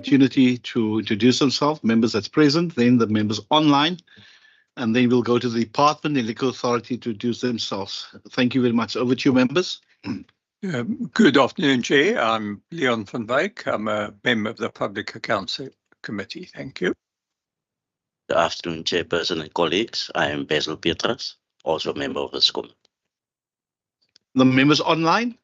opportunity to introduce themselves, members that's present, then the members online, and then we'll go to the department and legal authority to introduce themselves. Thank you very much. Over to you, members. Good afternoon, Chair. I'm Leon van Wyk. I'm a member of the Public Accounts Committee. Thank you. Good afternoon, Chairperson and colleagues. I am Basil Petrus, also a member of this committee. The members online.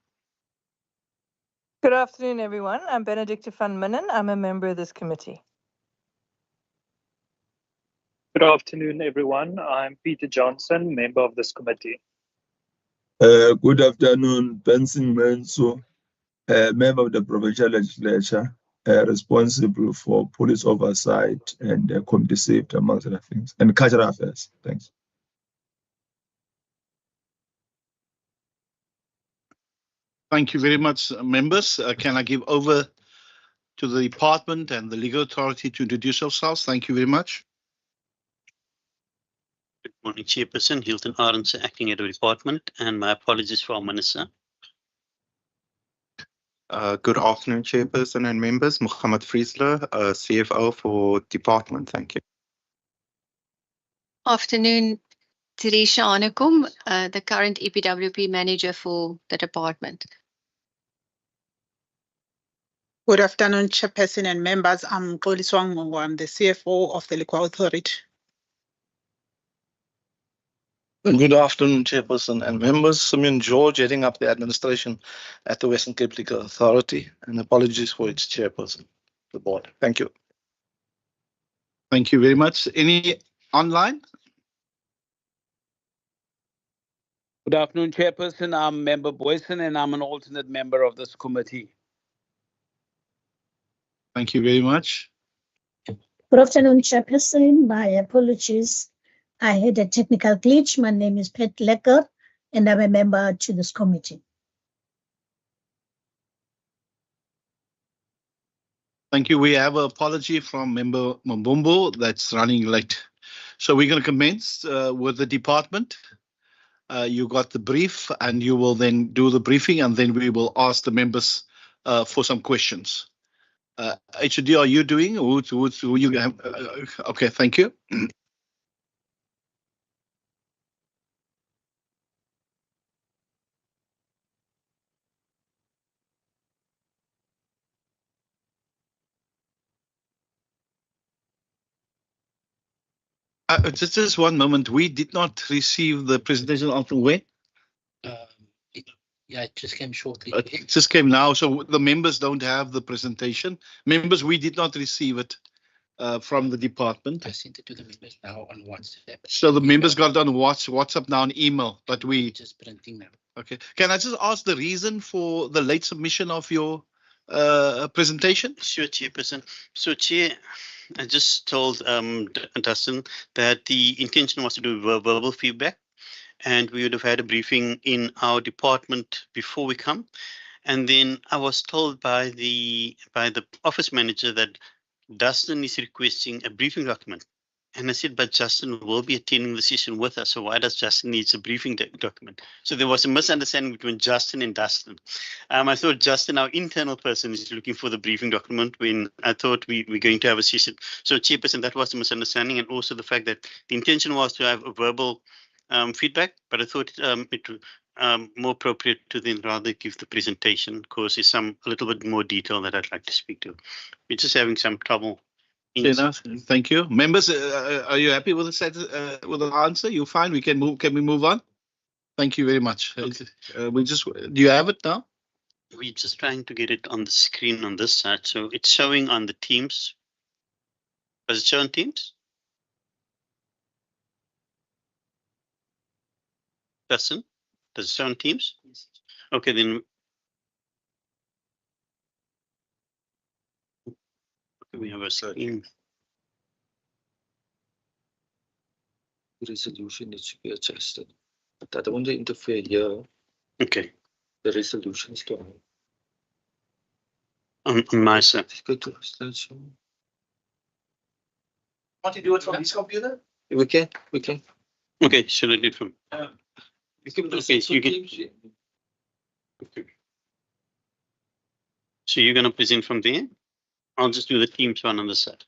Good afternoon, everyone. I'm Benedicta van Minnen. I'm a member of this committee. Good afternoon, everyone. I'm Peter Johnson, member of this committee. Good afternoon, Benson Menso, member of the Provincial Legislature, responsible for police oversight and community safety, amongst other things, and cultural affairs. Thanks. Thank you very much, members. Can I give over to the department and the legal authority to introduce yourselves? Thank you very much. Good morning, Chairperson. Hilton Arendse, acting head of department, and my apologies for our minister. Good afternoon, Chairperson and members. Mohammed Friesler, CFO for department. Thank you. Afternoon, Teresha Hanekom, the current EPWP manager for the department. Good afternoon, Chairperson and members. I'm Xoliswa Ngongo. I'm the CFO of the Legal Authority. Good afternoon, Chairperson and members. Simeon George, heading up the administration at the Western Cape Legal Authority, and apologies for its chairperson, the board. Thank you. Thank you very much. Any online? Good afternoon, Chairperson. I'm Member Boyson, and I'm an alternate member of this committee. Thank you very much. Good afternoon, Chairperson. My apologies. I had a technical glitch. My name is Pat Lecker, and I'm a member to this committee. Thank you. We have an apology from Member Mbumbo that's running late. So we're going to commence with the department. You got the brief, and you will then do the briefing, and then we will ask the members for some questions. HOD, are you doing? Who you have? Okay, thank you. Just one moment. We did not receive the presentation until when? Yeah, it just came shortly. It just came now, so the members don't have the presentation. Members, we did not receive it from the department. I sent it to the members now on WhatsApp. So the members got it on WhatsApp now and email, but we just printing now. Okay. Can I just ask the reason for the late submission of your presentation? Sure, Chairperson. So, Chair, I just told Dustin that the intention was to do verbal feedback, and we would have had a briefing in our department before we come. And then I was told by the office manager that Dustin is requesting a briefing document. And I said, but Justin will be attending the session with us, so why does Justin need a briefing document? So there was a misunderstanding between Justin and Dustin. I thought Justin, our internal person, is looking for the briefing document when I thought we're going to have a session. So, Chairperson, that was a misunderstanding, and also the fact that the intention was to have a verbal feedback, but I thought it more appropriate to then rather give the presentation, because there's a little bit more detail that I'd like to speak to. We're just having some trouble. Thank you, members. Are you happy with the answer? You're fine. We can move. Can we move on? Thank you very much. Okay. Do you have it now? We're just trying to get it on the screen on this side, so it's showing on the Teams. Does it show on Teams? Dustin, does it show on Teams? Yes. Okay, then. We have a screen. The resolution needs to be adjusted. But I don't want to interfere here. Okay. The resolution is gone. On my side. Go to slideshow. Want to do it from this computer? We can. Okay, should I do it from? Okay, so you can. Okay. So you're going to present from there? I'll just do the Teams one on the side.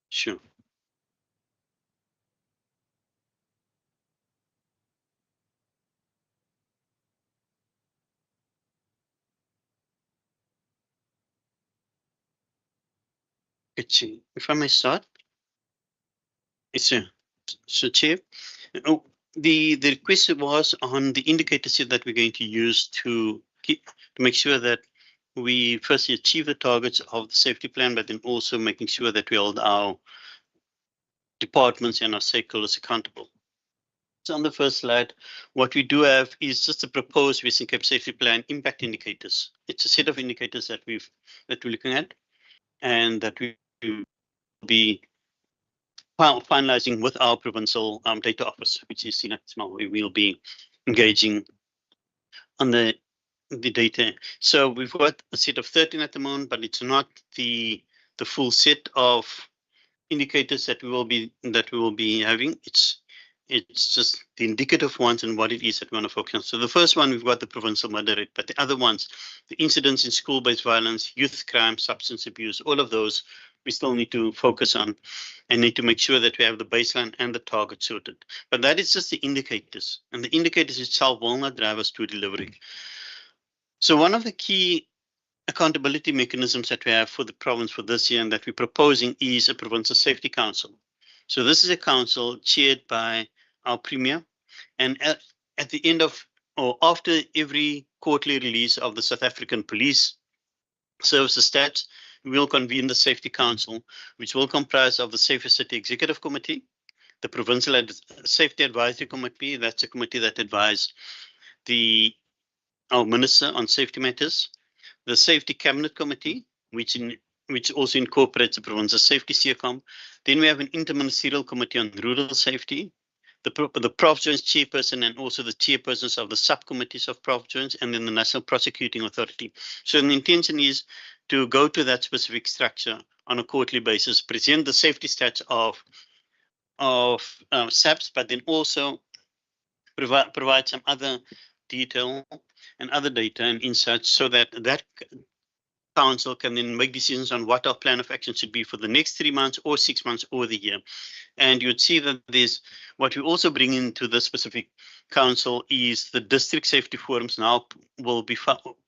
Sure. If I may start. Yes, sir. So, Chair, the request was on the indicators that we're going to use to make sure that we firstly achieve the targets of the safety plan, but then also making sure that we hold our departments and our stakeholders accountable. So on the first slide, what we do have is just a proposed Western Cape Safety Plan impact indicators. It's a set of indicators that we're looking at, and that we will be finalizing with our provincial data office, which is in Small. We will be engaging on the data. So we've got a set of 13 at the moment, but it's not the full set of indicators that we will be having. It's just the indicative ones and what it is that we want to focus on. So the first one, we've got the provincial murder rate, but the other ones, the incidents in school-based violence, youth crime, substance abuse, all of those we still need to focus on and need to make sure that we have the baseline and the target sorted. But that is just the indicators, and the indicators itself will not drive us to delivery. So one of the key accountability mechanisms that we have for the province for this year and that we're proposing is a Provincial Safety Council. So this is a council chaired by our Premier, and at the end of or after every quarterly release of the South African Police Services stats, we will convene the Safety Council, which will comprise of the Safer City Executive Committee, the Provincial Safety Advisory Committee, that's a committee that advises our Minister on safety matters, the Safety Cabinet Committee, which also incorporates the Provincial Safety CECOM. Then we have an Interministerial Committee on Rural Safety, the Prof Jones Chairperson, and also the chairpersons of the subcommittees of Prof Jones, and then the National Prosecuting Authority. So the intention is to go to that specific structure on a quarterly basis, present the safety stats of SAPs, but then also provide some other detail and other data and insights so that council can then make decisions on what our plan of action should be for the next 3 months or 6 months or the year. And you'd see that there's what we also bring into the specific council is the district safety forums now will be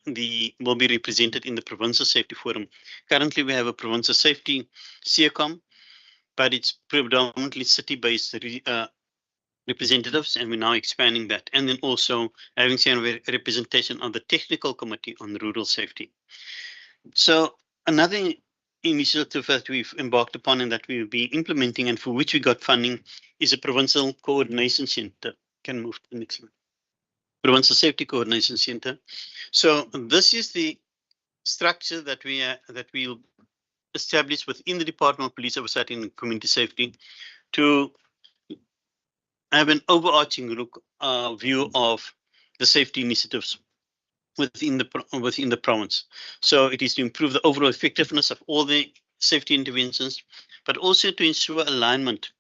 represented in the provincial safety forum. Currently, we have a provincial safety CECOM, but it's predominantly city-based representatives, and we're now expanding that. And then also having some representation of the technical committee on rural safety. So another initiative that we've embarked upon and that we will be implementing and for which we got funding is a Provincial Coordination Center. Can move to the next one. Provincial Safety Coordination Center. So this is the structure that we'll establish within the Department of Police Oversight and Community Safety to have an overarching view of the safety initiatives within the province. So it is to improve the overall effectiveness of all the safety interventions, but also to ensure alignment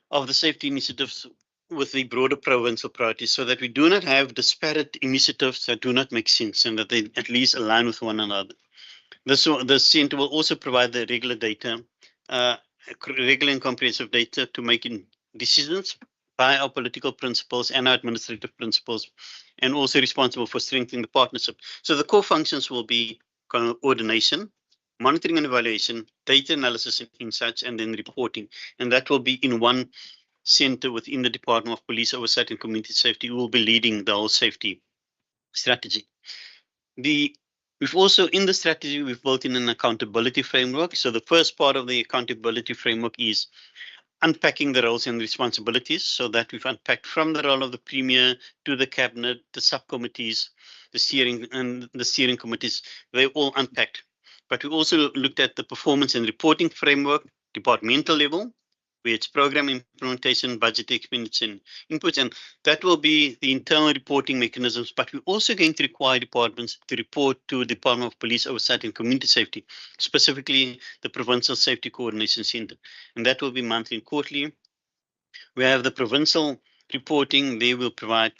of the safety initiatives with the broader provincial priorities so that we do not have disparate initiatives that do not make sense and that they at least align with one another. The center will also provide the regular data, regular and comprehensive data to making decisions by our political principles and our administrative principles, and also responsible for strengthening the partnership. So the core functions will be coordination, monitoring and evaluation, data analysis and insights, and then reporting. And that will be in one center within the Department of Police Oversight and Community Safety, who will be leading the whole safety strategy. We've also, in the strategy, we've built in an accountability framework. So the first part of the accountability framework is unpacking the roles and responsibilities, so that we've unpacked from the role of the Premier to the Cabinet, the subcommittees, the steering committees, they all unpacked. But we also looked at the performance and reporting framework, departmental level, where it's program implementation, budget expenditure, and inputs, and that will be the internal reporting mechanisms. But we're also going to require departments to report to the Department of Police Oversight and Community Safety, specifically the Provincial Safety Coordination Center, and that will be monthly and quarterly. We have the provincial reporting. They will provide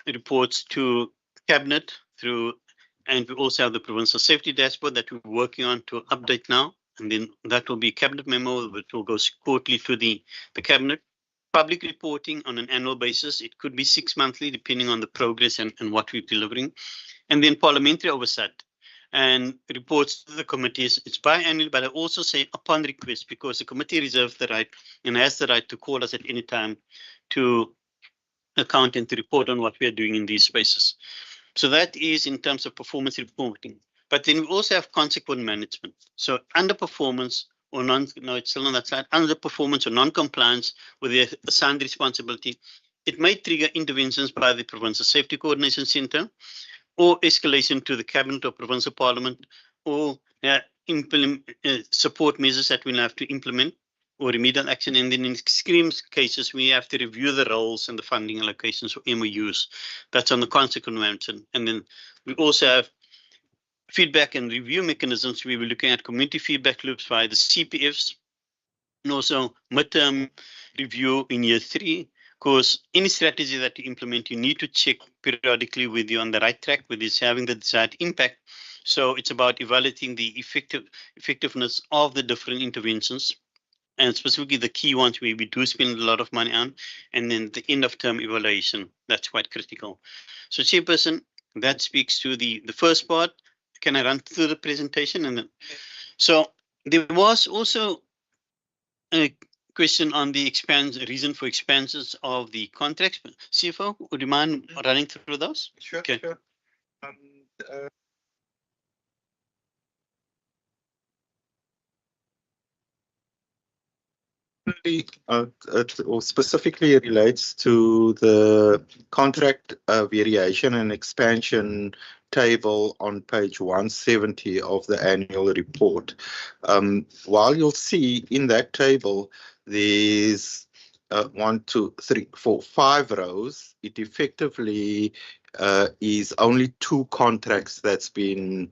reports to Cabinet through And we also have the provincial safety dashboard that we're working on to update now. And then that will be a cabinet memo, which will go quarterly to the cabinet. Public reporting on an annual basis. It could be 6 monthly, depending on the progress and what we're delivering. And then parliamentary oversight and reports to the committees. It's biannual, but I also say upon request, because the committee reserves the right and has the right to call us at any time to account and to report on what we are doing in these spaces. So that is in terms of performance reporting. But then we also have consequent management. So underperformance or it's still on that slide, underperformance or non-compliance with the assigned responsibility, it may trigger interventions by the Provincial Safety Coordination Centre or escalation to the Cabinet or Provincial Parliament, or support measures that we'll have to implement or remedial action. And then in extreme cases, we have to review the roles and the funding allocations or MOUs. That's on the consequent management. And then we also have feedback and review mechanisms. We were looking at community feedback loops via the CPFs, and also midterm review in year 3. Because any strategy that you implement, you need to check periodically whether you're on the right track, whether it's having the desired impact. So it's about evaluating the effectiveness of the different interventions, and specifically the key ones where we do spend a lot of money on, and then the end of term evaluation. That's quite critical. So Chairperson, that speaks to the first part. Can I run through the presentation? And then, so there was also a question on the reason for expansions of the contracts. CFO, would you mind running through those? Sure, okay. Sure. It specifically relates to the contract variation and expansion table on page 170 of the annual report. While you'll see in that table, there's 1, 2, 3, 4, 5 rows. It effectively is only 2 contracts that's been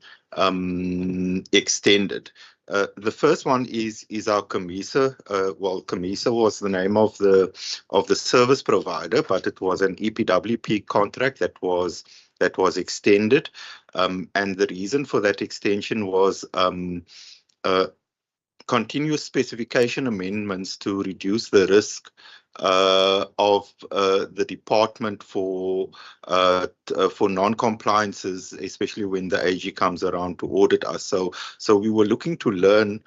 extended. The first one is our COMISA. Well, COMISA was the name of the service provider, but it was an EPWP contract that was extended, and the reason for that extension was continuous specification amendments to reduce the risk of the department for non-compliances, especially when the AG comes around to audit us. So we were looking to learn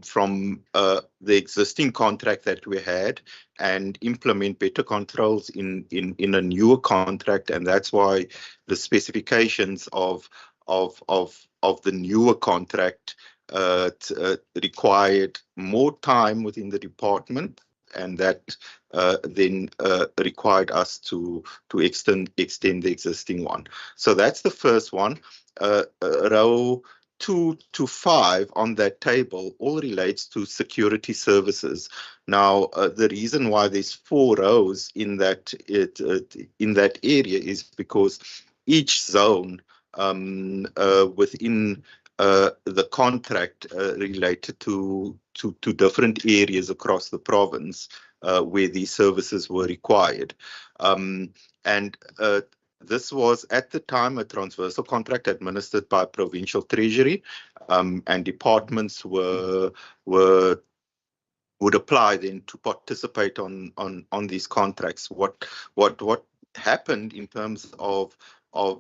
from the existing contract that we had and implement better controls in a newer contract, and that's why the specifications of the newer contract required more time within the department, and that then required us to extend the existing one. So that's the first one. Row 2 to 5 on that table all relates to security services. Now, the reason why there's 4 rows in that area is because each zone within the contract related to different areas across the province where these services were required. This was at the time a transversal contract administered by Provincial Treasury, and departments would apply then to participate on these contracts. What happened in terms of a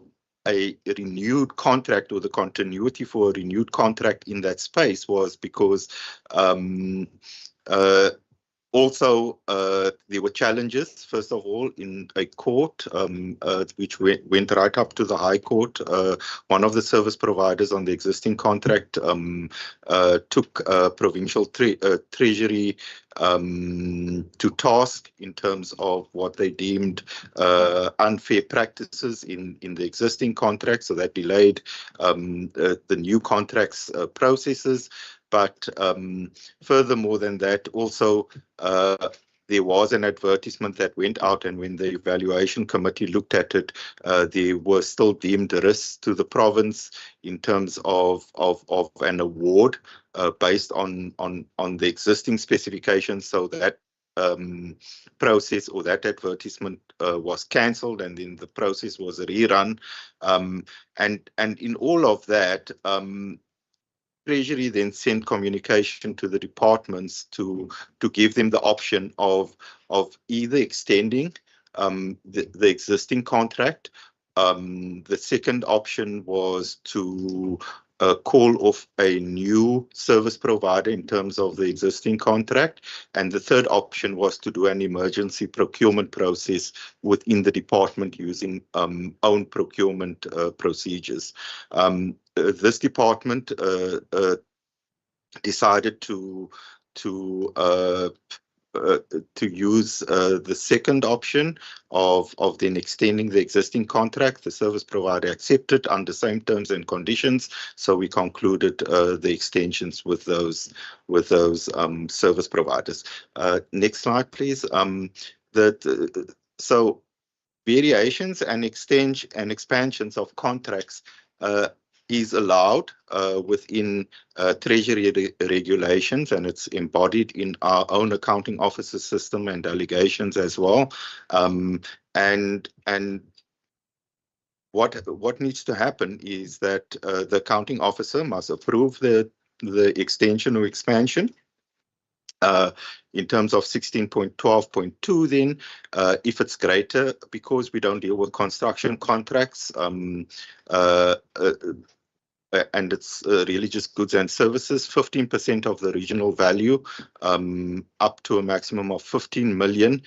renewed contract, or the continuity for a renewed contract in that space, was because also there were challenges, first of all, in a court, which went right up to the High Court. One of the service providers on the existing contract took Provincial Treasury to task in terms of what they deemed unfair practices in the existing contract. So that delayed the new contract's processes. But furthermore than that, also there was an advertisement that went out, and when the evaluation committee looked at it, there were still deemed risks to the province in terms of an award based on the existing specifications. So that process or that advertisement was cancelled, and then the process was rerun. And in all of that, Treasury then sent communication to the departments to give them the option of either extending the existing contract. The second option was to call off a new service provider in terms of the existing contract. And the third option was to do an emergency procurement process within the department using own procurement procedures. This department decided to use the second option of then extending the existing contract. The service provider accepted under same terms and conditions, so we concluded the extensions with those service providers. Next slide, please. So variations and expansions of contracts is allowed within Treasury regulations, and it's embodied in our own accounting officer system and delegations as well. And what needs to happen is that the accounting officer must approve the extension or expansion. In terms of 16.12.2, then, if it's greater, because we don't deal with construction contracts, and it's really just goods and services, 15% of the regional value, up to a maximum of 15 million,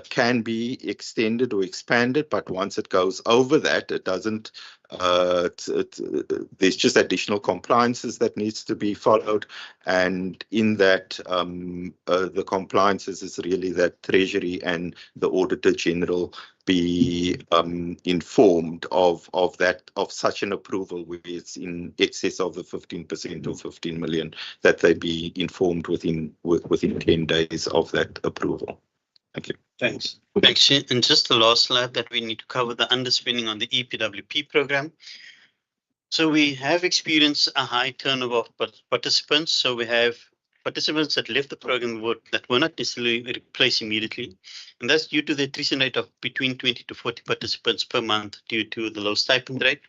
can be extended or expanded. But once it goes over that, it doesn't. There's just additional compliances that needs to be followed, and in that, the compliances is really that Treasury and the Auditor General be informed of such an approval where it's in excess of the 15% or 15 million, that they be informed within 10 days of that approval. Thank you. Thanks. Actually, and just the last slide that we need to cover the underspending on the EPWP program. So we have experienced a high turnover of participants. So we have participants that left the program that were not necessarily replaced immediately. And that's due to the attrition rate of between 20 to 40 participants per month due to the low stipend rate.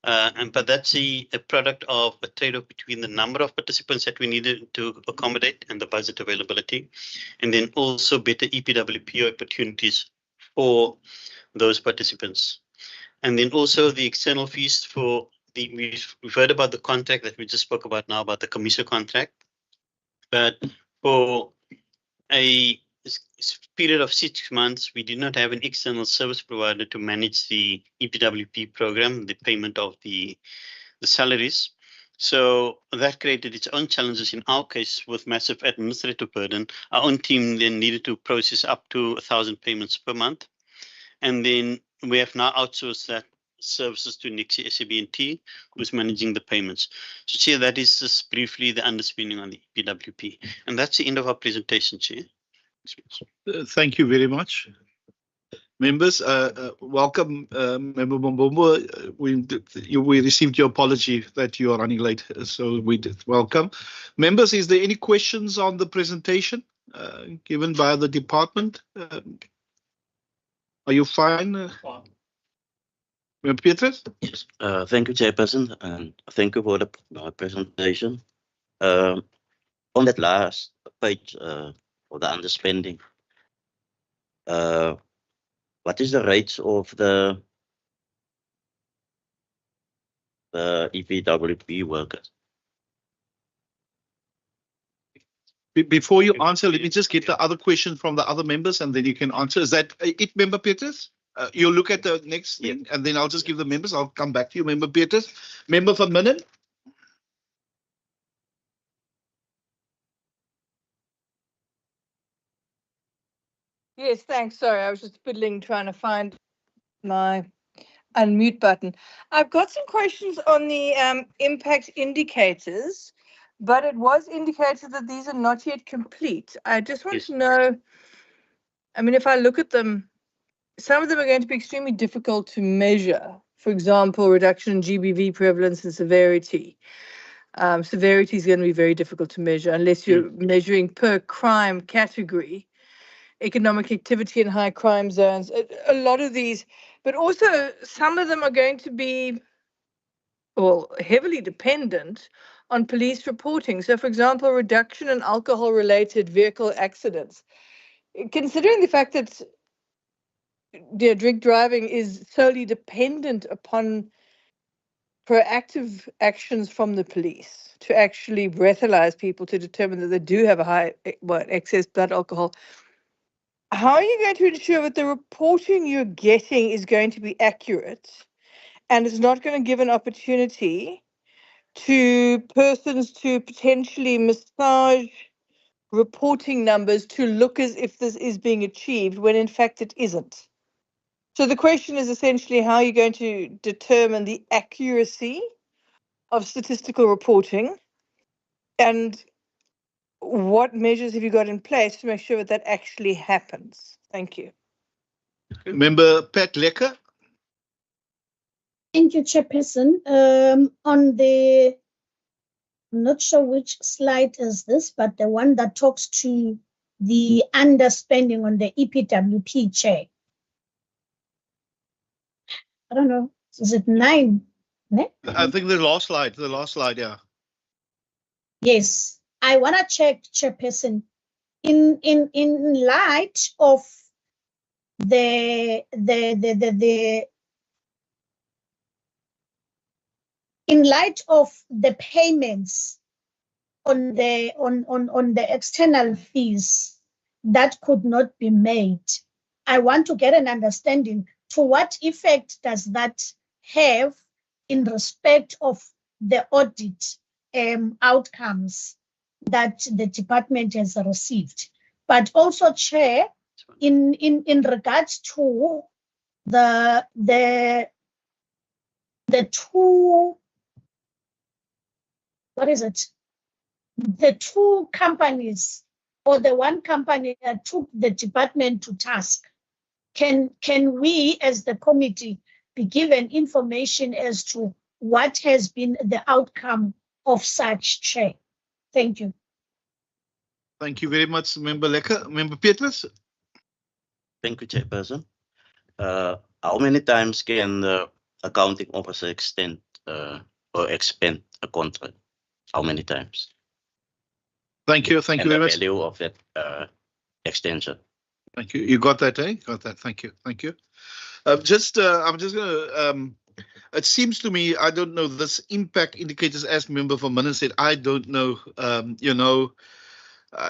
But that's a product of a trade-off between the number of participants that we needed to accommodate and the budget availability, and then also better EPWP opportunities for those participants. And then also the external fees for we've heard about the contract that we just spoke about now, about the commission contract. But for a period of 6 months, we did not have an external service provider to manage the EPWP program, the payment of the salaries. So that created its own challenges in our case with massive administrative burden. Our own team then needed to process up to 1,000 payments per month. And then we have now outsourced that services to Nixie SAB&T, who's managing the payments. So, Chair, that is just briefly the underspending on the EPWP. And that's the end of our presentation, Chair. Thank you very much. Members, welcome, Member Mbombo. We received your apology that you are running late, so we did welcome. Members, is there any questions on the presentation given by the department? Are you fine? Petrus? Yes. Thank you, Chairperson, and thank you for the presentation. On that last page for the underspending, what is the rates of the EPWP workers? Before you answer, let me just get the other question from the other members, and then you can answer. Is that it, Member Petrus? You'll look at the next thing, and then I'll just give the members. I'll come back to you, Member Petrus. Member van Minen? Yes, thanks. Sorry, I was just fiddling trying to find my unmute button. I've got some questions on the impact indicators, but it was indicated that these are not yet complete. I just want to know, I mean, if I look at them, some of them are going to be extremely difficult to measure. For example, reduction in GBV prevalence and severity. Severity is going to be very difficult to measure unless you're measuring per crime category. economic activity in high crime zones. A lot of these, but also some of them are going to be, well, heavily dependent on police reporting. So, for example, reduction in alcohol-related vehicle accidents. Considering the fact that drink driving is solely dependent upon proactive actions from the police to actually breathalyze people to determine that they do have a high, excess blood alcohol. How are you going to ensure that the reporting you're getting is going to be accurate and it's not going to give an opportunity to persons to potentially massage reporting numbers to look as if this is being achieved when in fact it isn't? So the question is essentially how you're going to determine the accuracy of statistical reporting and what measures have you got in place to make sure that that actually happens? Thank you. Member Pat Lecker. Thank you, Chairperson. On the, I'm not sure which slide is this, but the one that talks to the underspending on the EPWP, Chair. I don't know, is it 9? Ne? I think the last slide, yeah. Yes, I want to check, Chairperson, in light of the in light of the payments on the external fees that could not be made, I want to get an understanding to what effect does that have in respect of the audit outcomes that the department has received. But also, Chair, in regards to the two, what is it? The two companies or the one company that took the department to task, can we as the committee be given information as to what has been the outcome of such, Chair? Thank you. Thank you very much, Member Lecker. Member Petrus. Thank you, Chairperson. How many times can the accounting officer extend or expand a contract? How many times? Thank you. Thank you very much. The value of that extension. Thank you. You got that, eh? Got that. Thank you. Thank you. I'm just going to. It seems to me, I don't know, this impact indicators, as Member for Minna said, I don't know.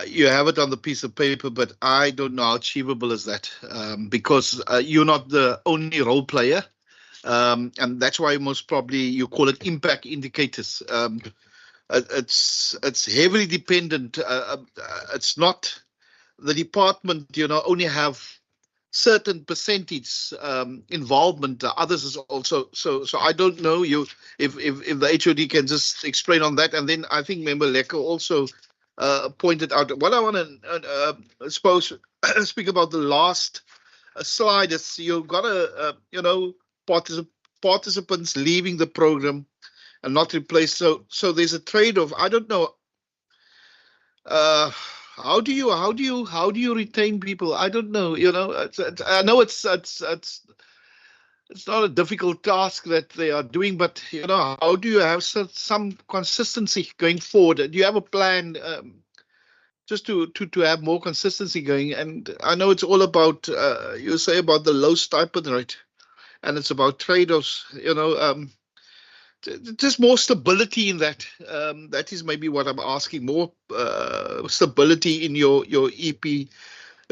You have it on the piece of paper, but I don't know how achievable is that, because you're not the only role player, and that's why most probably you call it impact indicators. It's heavily dependent. It's not the department, only have certain percentage involvement. Others is also so. I don't know if the HOD can just explain on that, and then I think Member Lecker also pointed out. What I want to suppose speak about the last slide is you've got participants leaving the program and not replaced. So there's a trade-off. I don't know. How do you retain people? I don't know. I know it's not a difficult task that they are doing, but how do you have some consistency going forward? Do you have a plan just to have more consistency going? And I know it's all about you say about the low stipend rate, and it's about trade-offs. Just more stability in that. That is maybe what I'm asking. More stability in your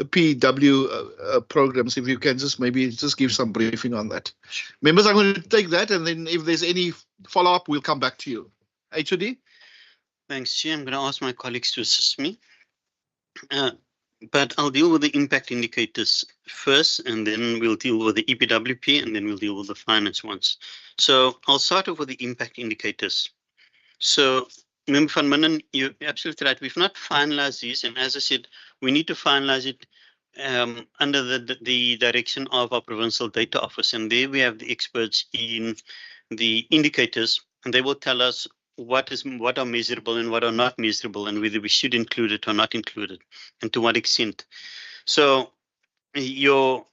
PW programs. If you can just give some briefing on that. Members, I'm going to take that, and then if there's any follow-up, we'll come back to you. HOD? Thanks, Chair. I'm going to ask my colleagues to assist me. But I'll deal with the impact indicators first, and then we'll deal with the EPWP, and then we'll deal with the finance ones. So I'll start off with the impact indicators. So, Member van Minnen, you're absolutely right. We've not finalized these, and as I said, we need to finalize it under the direction of our Provincial Data Office, and there we have the experts in the indicators, and they will tell us what are measurable and what are not measurable, and whether we should include it or not include it, and to what extent. So your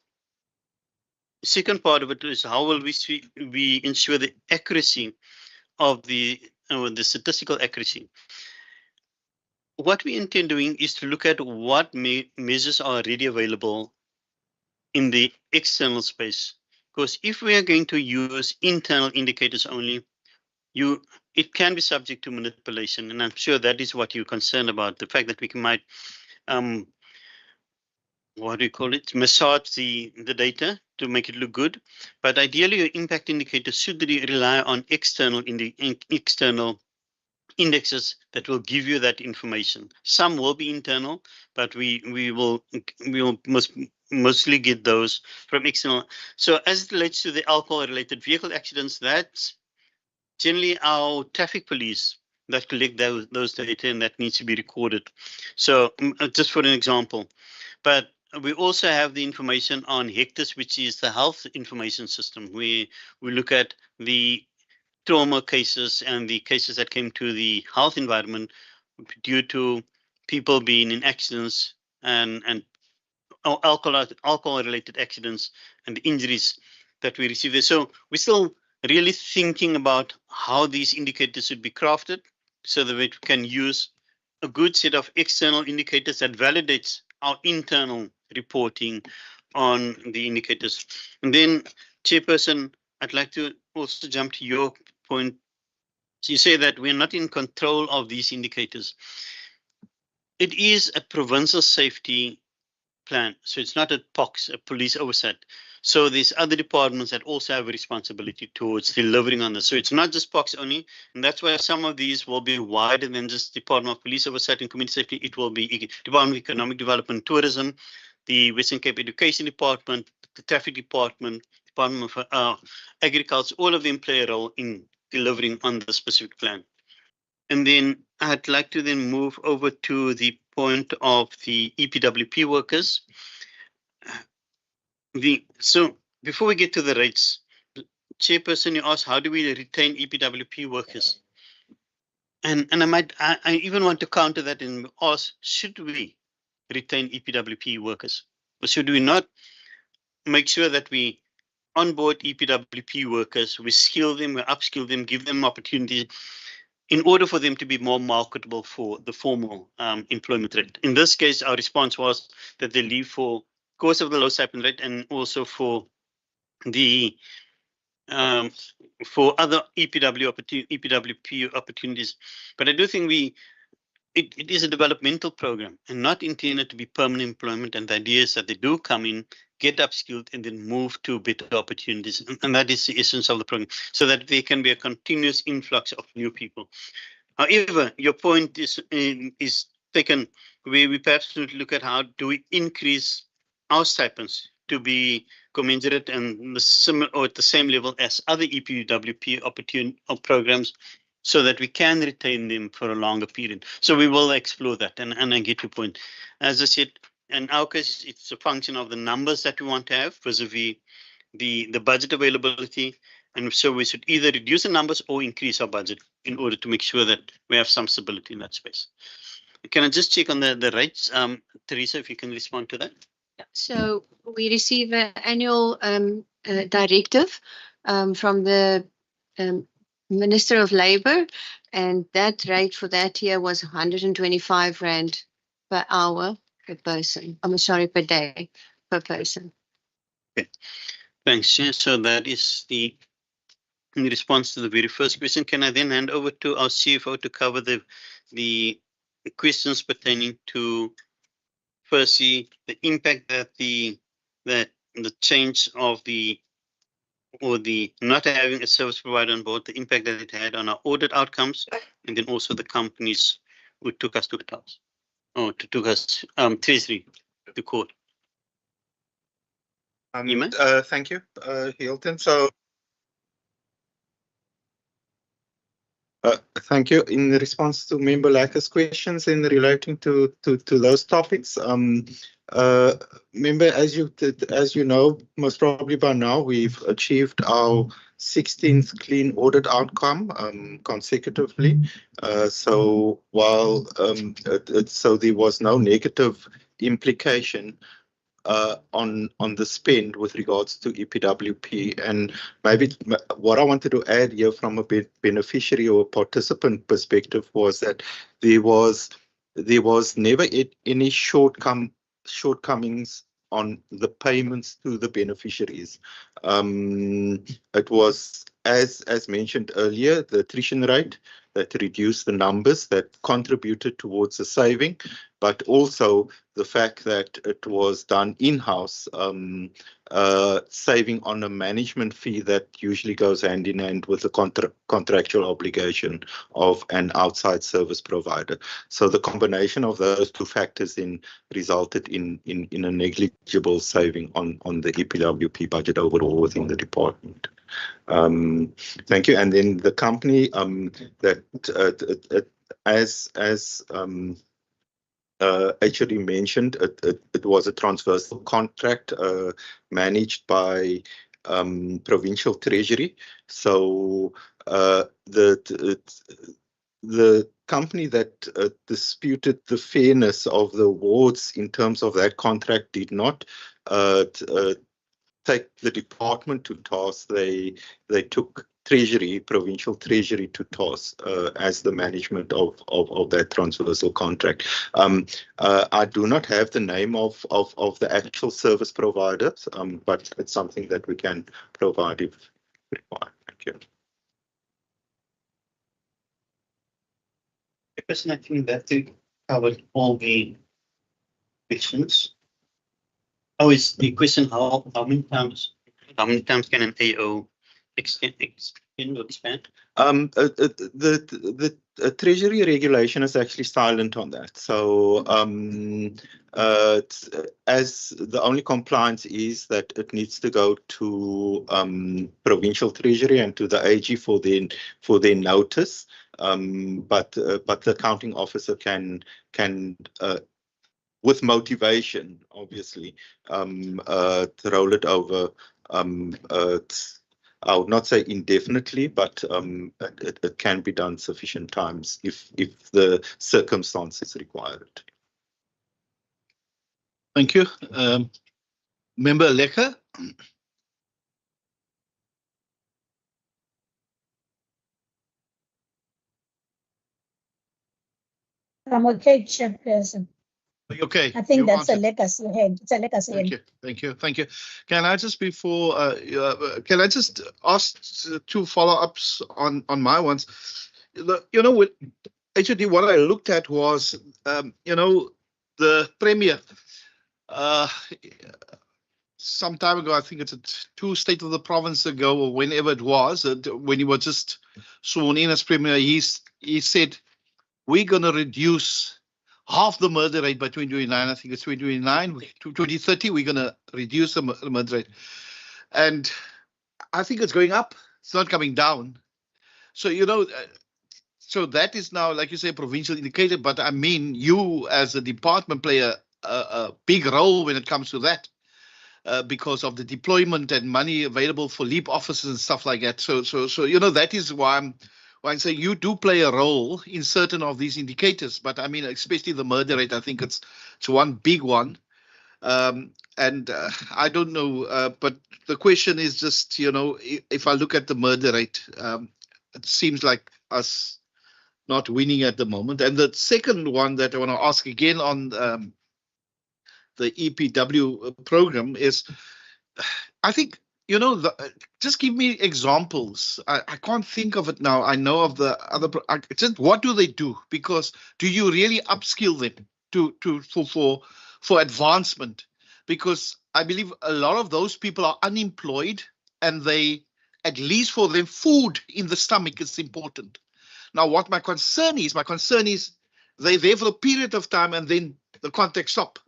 second part of it is how will we ensure the accuracy of the statistical accuracy. What we intend doing is to look at what measures are already available in the external space. Because if we are going to use internal indicators only, it can be subject to manipulation, and I'm sure that is what you're concerned about, the fact that we might what do you call it, massage the data to make it look good. But ideally, your impact indicators should rely on external indexes that will give you that information. Some will be internal, but we will mostly get those from external. So as it relates to the alcohol-related vehicle accidents, that's generally our traffic police that collect those data, and that needs to be recorded. So just for an example, but we also have the information on HECTIS, which is the health information system. We look at the trauma cases and the cases that came to the health environment due to people being in accidents and alcohol-related accidents and injuries that we receive there. So we're still really thinking about how these indicators should be crafted so that we can use a good set of external indicators that validates our internal reporting on the indicators. And then, Chairperson, I'd like to also jump to your point. So you say that we're not in control of these indicators. It is a provincial safety plan. So it's not a POX, a police oversight. So there's other departments that also have a responsibility towards delivering on this. So it's not just POX only, and that's why some of these will be wider than just Department of Police Oversight and Community Safety. It will be Department of Economic Development and Tourism, the Western Cape Education Department, the Traffic Department, Department of Agriculture. All of them play a role in delivering on the specific plan. And then I'd like to then move over to the point of the EPWP workers. So before we get to the rates, Chairperson, you asked, how do we retain EPWP workers? And I even want to counter that and ask, should we retain EPWP workers? Or should we not make sure that we onboard EPWP workers, we skill them, we upskill them, give them opportunities in order for them to be more marketable for the formal employment rate? In this case, our response was that they leave for course of the low stipend rate and also for the for other EPWP opportunities. But I do think it is a developmental program and not intended to be permanent employment. And the idea is that they do come in, get upskilled, and then move to better opportunities. And that is the essence of the program, so that there can be a continuous influx of new people. However, your point is taken. We perhaps need to look at how do we increase our stipends to be commensurate and similar or at the same level as other EPWP programs, so that we can retain them for a longer period. So we will explore that, and I get your point. As I said, in our case, it's a function of the numbers that we want to have vis-a-vis the budget availability, and so we should either reduce the numbers or increase our budget in order to make sure that we have some stability in that space. Can I just check on the rates, Teresa, if you can respond to that? So we receive an annual directive from the Minister of Labour, and that rate for that year was 125 Rand per hour per person. I'm sorry, per day per person. Okay, thanks, Chair. So that is in response to the very first question. Can I then hand over to our CFO to cover the questions pertaining to firstly the impact that the change of the not having a service provider on board, the impact that it had on our audit outcomes, and then also the companies who took us to task, or took us Treasury to court. Thank you, Hilton. So thank you. In response to Member Lacker's questions in relating to those topics, Member, as you know, most probably by now, we've achieved our 16th clean audit outcome consecutively. So while so there was no negative implication on the spend with regards to EPWP. And maybe what I wanted to add here from a beneficiary or participant perspective was that there was never any shortcomings on the payments to the beneficiaries. It was, as mentioned earlier, the attrition rate that reduced the numbers that contributed towards the saving, but also the fact that it was done in-house, saving on a management fee that usually goes hand in hand with the contractual obligation of an outside service provider. So the combination of those two factors then resulted in a negligible saving on the EPWP budget overall within the department. Thank you. And then the company that as actually mentioned, it was a transversal contract managed by Provincial Treasury. So the company that disputed the fairness of the awards in terms of that contract did not take the department to task. They took Treasury, Provincial Treasury to task as the management of that transversal contract. I do not have the name of the actual service providers, but it's something that we can provide if required. Thank you. Person, I think that covered all the questions. Oh, is the question how many times can an AO extend or expand? The Treasury regulation is actually silent on that. So as the only compliance is that it needs to go to Provincial Treasury and to the AG for their notice. But the accounting officer can with motivation, obviously, roll it over. I would not say indefinitely, but it can be done sufficient times if the circumstances require it. Thank you. Member Lekker. I'm okay, Chairperson. Okay. I think that's a legacy hand. It's a legacy hand. Thank you. Can I just can I just ask two follow-ups on my ones? Actually, what I looked at was, the Premier, some time ago, I think it's two State of the Province ago, or whenever it was, when he was just sworn in as Premier, he said, we're going to reduce half the murder rate by 2029. I think it's 2029 to 2030. We're going to reduce the murder rate. And I think it's going up. It's not coming down. So, so that is now, like you say, provincial indicator. But I mean, you as a department play a big role when it comes to that because of the deployment and money available for LEAP officers and stuff like that. So that is why I'm saying you do play a role in certain of these indicators, but I mean, especially the murder rate, I think it's one big one. And I don't know, but the question is just, if I look at the murder rate, it seems like us not winning at the moment. And the second one that I want to ask again on the EPW program is, I think, just give me examples. I can't think of it now. I know of the other. Just what do they do? Because do you really upskill them for advancement? Because I believe a lot of those people are unemployed, and they, at least for them, food in the stomach is important. Now, what my concern is they're there for a period of time, and then the contract stop.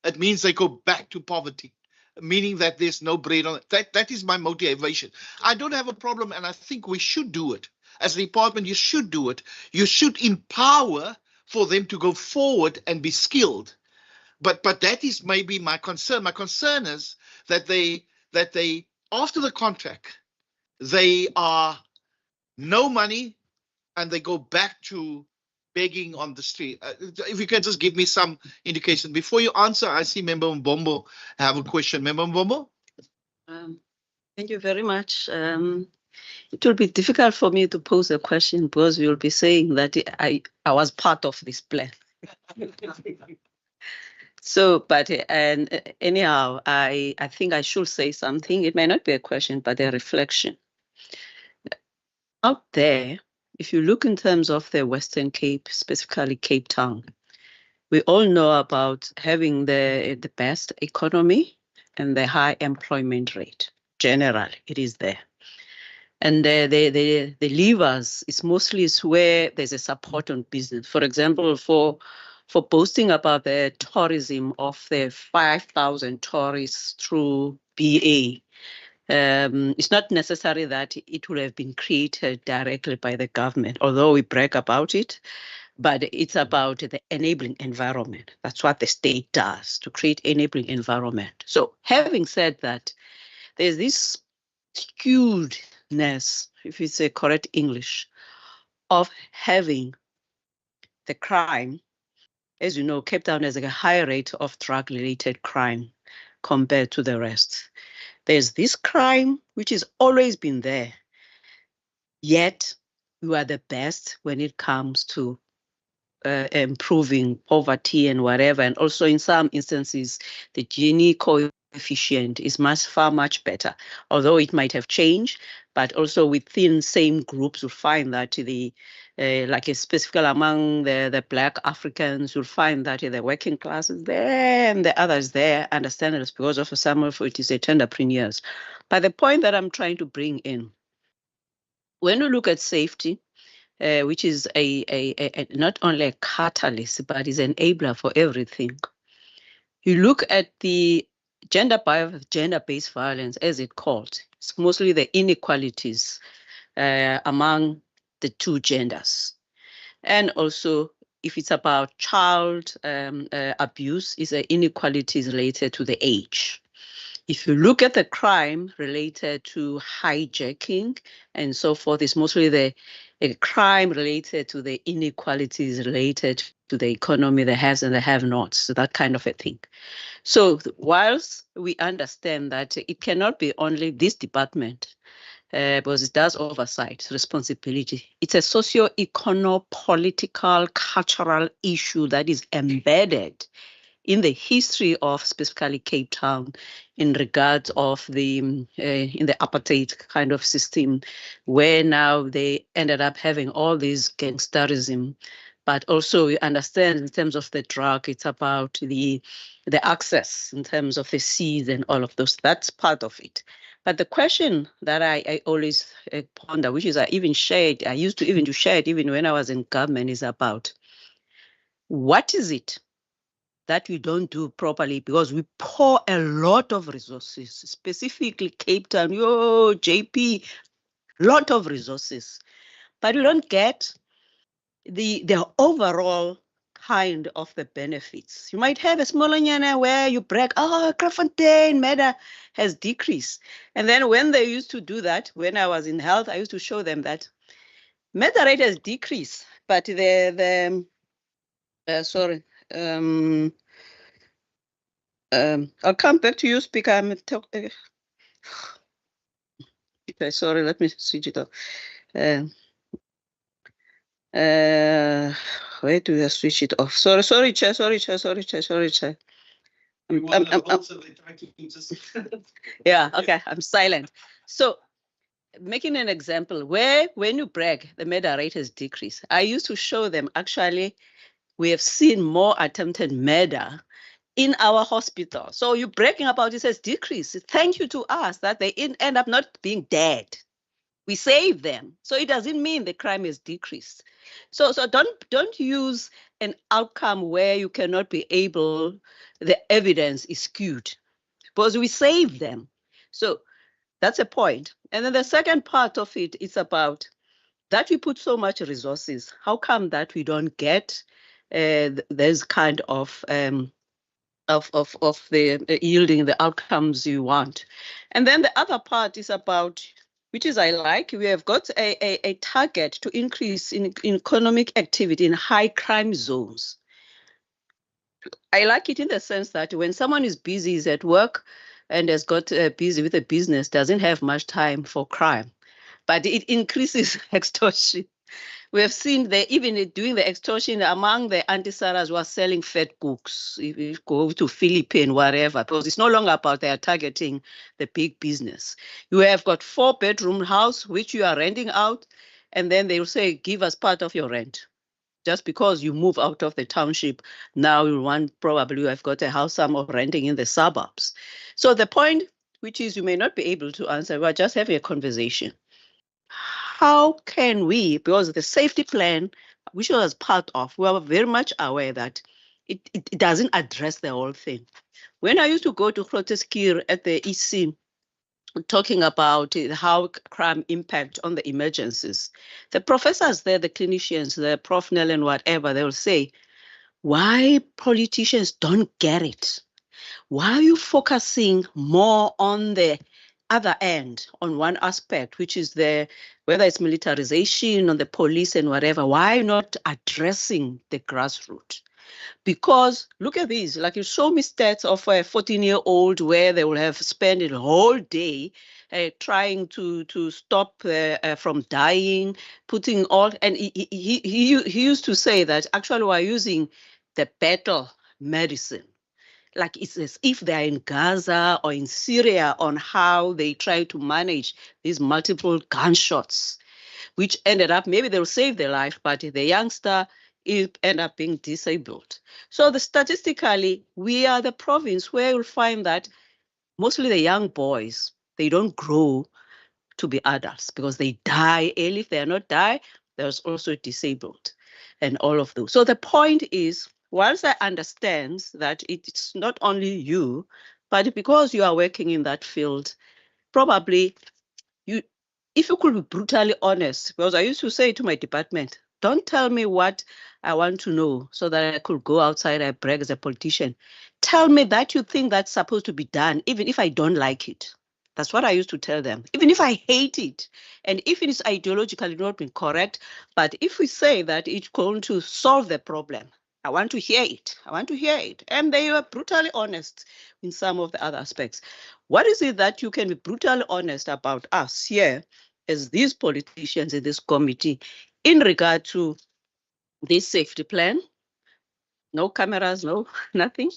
It means they go back to poverty, meaning that there's no bread on it. That is my motivation. I don't have a problem, and I think we should do it. As a department, you should do it. You should empower for them to go forward and be skilled. But that is maybe my concern. My concern is that they after the contract, they are no money, and they go back to begging on the street? If you can just give me some indication. Before you answer, I see Member Mbombo have a question. Member Mbombo? Thank you very much. It will be difficult for me to pose a question because you'll be saying that I was part of this plan. So, but anyhow, I think I should say something. It may not be a question, but a reflection. Out there, if you look in terms of the Western Cape, specifically Cape Town, we all know about having the best economy and the high employment rate. Generally, it is there. And the levers is mostly where there's a support on business. For example, for boasting about the tourism of the 5,000 tourists through BA, it's not necessary that it would have been created directly by the government, although we brag about it, but it's about the enabling environment. That's what the state does, to create enabling environment. So having said that, there's this skewedness, if it's a correct English, of having the crime. As you know, Cape Town has a high rate of drug-related crime compared to the rest. There's this crime, which has always been there, yet we are the best when it comes to improving poverty and whatever. And also in some instances, the Gini coefficient is far much better, although it might have changed, but also within same groups, you'll find that like specifically among the Black Africans, you'll find that the working class is there and the others there, understandable because of some of it is entrepreneurs. But the point that I'm trying to bring in, when we look at safety, which is a not only a catalyst, but is an enabler for everything. You look at the gender-based violence, as it's called. It's mostly the inequalities among the two genders. And also, if it's about child abuse, it's an inequalities related to the age. If you look at the crime related to hijacking and so forth, it's mostly the crime related to the inequalities related to the economy, the haves and the have-nots, so that kind of a thing. So whilst we understand that it cannot be only this department, because it does oversight responsibility, it's a socio-econo-political, cultural issue that is embedded in the history of specifically Cape Town in regards of the in the apartheid kind of system, where now they ended up having all this gangsterism. But also we understand in terms of the drug, it's about the access in terms of the seeds and all of those. That's part of it. But the question that I always ponder, which is I used to even share it even when I was in government, is about what is it that we don't do properly, because we pour a lot of resources, specifically Cape Town, JP, lot of resources, but we don't get the overall kind of the benefits. You might have a smaller nyana where you brag, Krafontein matter has decreased. And then when they used to do that, when I was in health, I used to show them that meta rate has decreased, but I'll come back to you, Speaker. I'm okay, sorry, let me switch it off. Where do I switch it off? Sorry, Chair. Yeah, okay, I'm silent. So, making an example, where when you brag, the murder rate has decreased. I used to show them, actually, we have seen more attempted murder in our hospital. So you're bragging about it has decreased. Thank you to us that they end up not being dead. We save them. So it doesn't mean the crime is decreased. So don't use an outcome where you cannot be able, the evidence is skewed, because we save them. So that's a point. And then the second part of it is about that we put so much resources. How come that we don't get this kind of the yielding the outcomes you want? And then the other part is about which is I like. We have got a target to increase in economic activity in high crime zones. I like it in the sense that when someone is busy, is at work, and has got busy with a business, doesn't have much time for crime, but it increases extortion. We have seen they even doing the extortion among the anti-SARAs who are selling fat cooks. If you go to Philippines, whatever, because it's no longer about they are targeting the big business. You have got 4-bedroom house, which you are renting out, and then they will say, give us part of your rent. Just because you move out of the township, now you want, probably you have got a house somewhere renting in the suburbs. So the point, which is you may not be able to answer, we're just having a conversation. How can we, because the safety plan, which was part of, we are very much aware that it doesn't address the whole thing. When I used to go to Groteskir at the EC, talking about how crime impact on the emergencies, the professors there, the clinicians, the Prof. Nell and whatever, they will say, why politicians don't get it? Why are you focusing more on the other end, on one aspect, which is whether it's militarization on the police and whatever, why not addressing the grassroots? Because look at these, like you show me stats of a 14-year-old where they will have spent a whole day trying to stop from dying, putting all, and he used to say that actually we're using the battle medicine. Like it's as if they're in Gaza or in Syria on how they try to manage these multiple gunshots, which ended up, maybe they'll save their life, but the youngster end up being disabled. So statistically, we are the province where you'll find that mostly the young boys, they don't grow to be adults because they die early. If they are not die, there's also disabled and all of those. So the point is, whilst I understand that it's not only you, but because you are working in that field, probably if you could be brutally honest, because I used to say to my department, don't tell me what I want to know so that I could go outside and brag as a politician. Tell me that you think that's supposed to be done, even if I don't like it. That's what I used to tell them, even if I hate it. And if it is ideologically not being correct, but if we say that it's going to solve the problem, I want to hear it. I want to hear it. And they were brutally honest in some of the other aspects. What is it that you can be brutally honest about us here as these politicians in this committee in regard to this safety plan? No cameras, no nothing.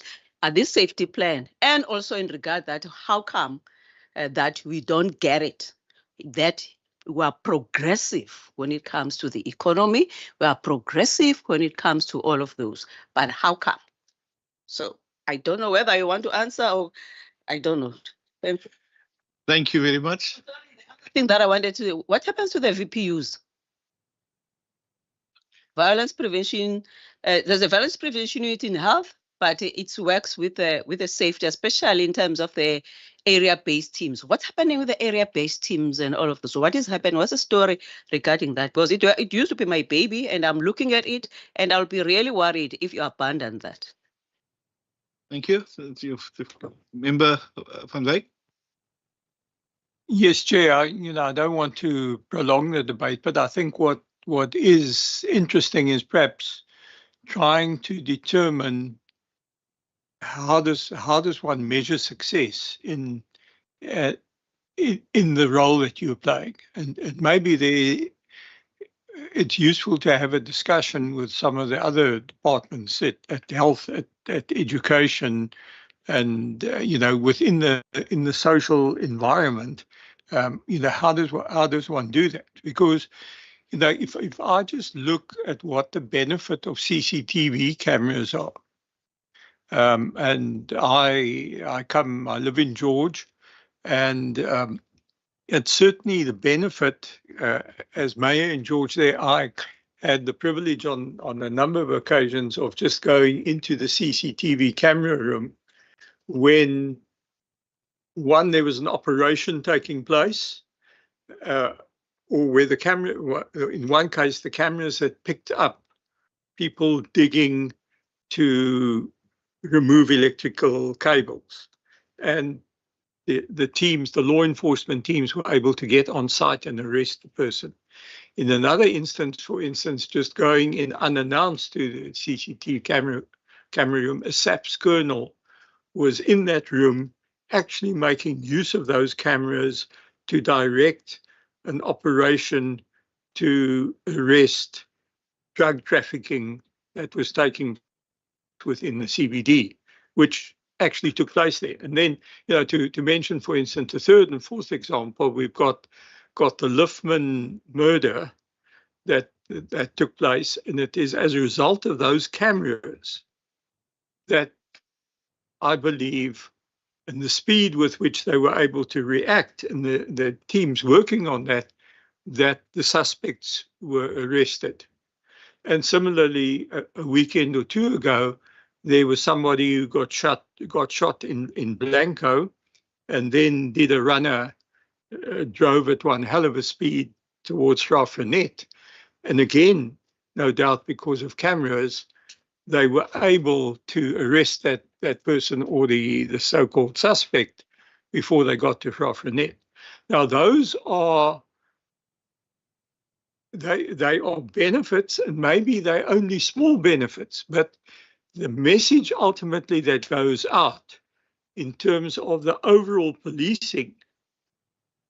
This safety plan, and also in regard that how come that we don't get it, that we are progressive when it comes to the economy, we are progressive when it comes to all of those, but how come? So I don't know whether you want to answer or I don't know. Thank you very much. I think that I wanted to, what happens to the VPUs? Violence prevention, there's a violence prevention unit in health, but it works with the safety, especially in terms of the area-based teams. What's happening with the area-based teams and all of this? So what is happening? What's the story regarding that? Because it used to be my baby, and I'm looking at it, and I'll be really worried if you abandon that. Thank you. Member Van Wyk. Yes, Chair. I don't want to prolong the debate, but I think what is interesting is perhaps trying to determine how does one measure success in the role that you're playing, and maybe it's useful to have a discussion with some of the other departments at health, at education, and within the social environment. How does one do that? Because if I just look at what the benefit of CCTV cameras are, and I live in George, and it's certainly the benefit, as mayor in George there, I had the privilege on a number of occasions of just going into the CCTV camera room when there was an operation taking place, or where the camera, in one case, the cameras had picked up people digging to remove electrical cables. And the teams, the law enforcement teams, were able to get on site and arrest the person. In another instance, for instance, just going in unannounced to the CCTV camera room, a SAPS colonel was in that room actually making use of those cameras to direct an operation to arrest drug trafficking that was taking within the CBD, which actually took place there. And then, to mention, for instance, the third and fourth example, we've got the Liffman murder that took place, and it is as a result of those cameras that I believe, and the speed with which they were able to react, and the teams working on that the suspects were arrested. And similarly, a weekend or two ago, there was somebody who got shot in Blanco, and then did a runner, drove at one hell of a speed towards Raffinet. And again, no doubt because of cameras, they were able to arrest that person, or the so-called suspect, before they got to Raffinet. Now, those are they are benefits, and maybe they're only small benefits, but the message ultimately that goes out in terms of the overall policing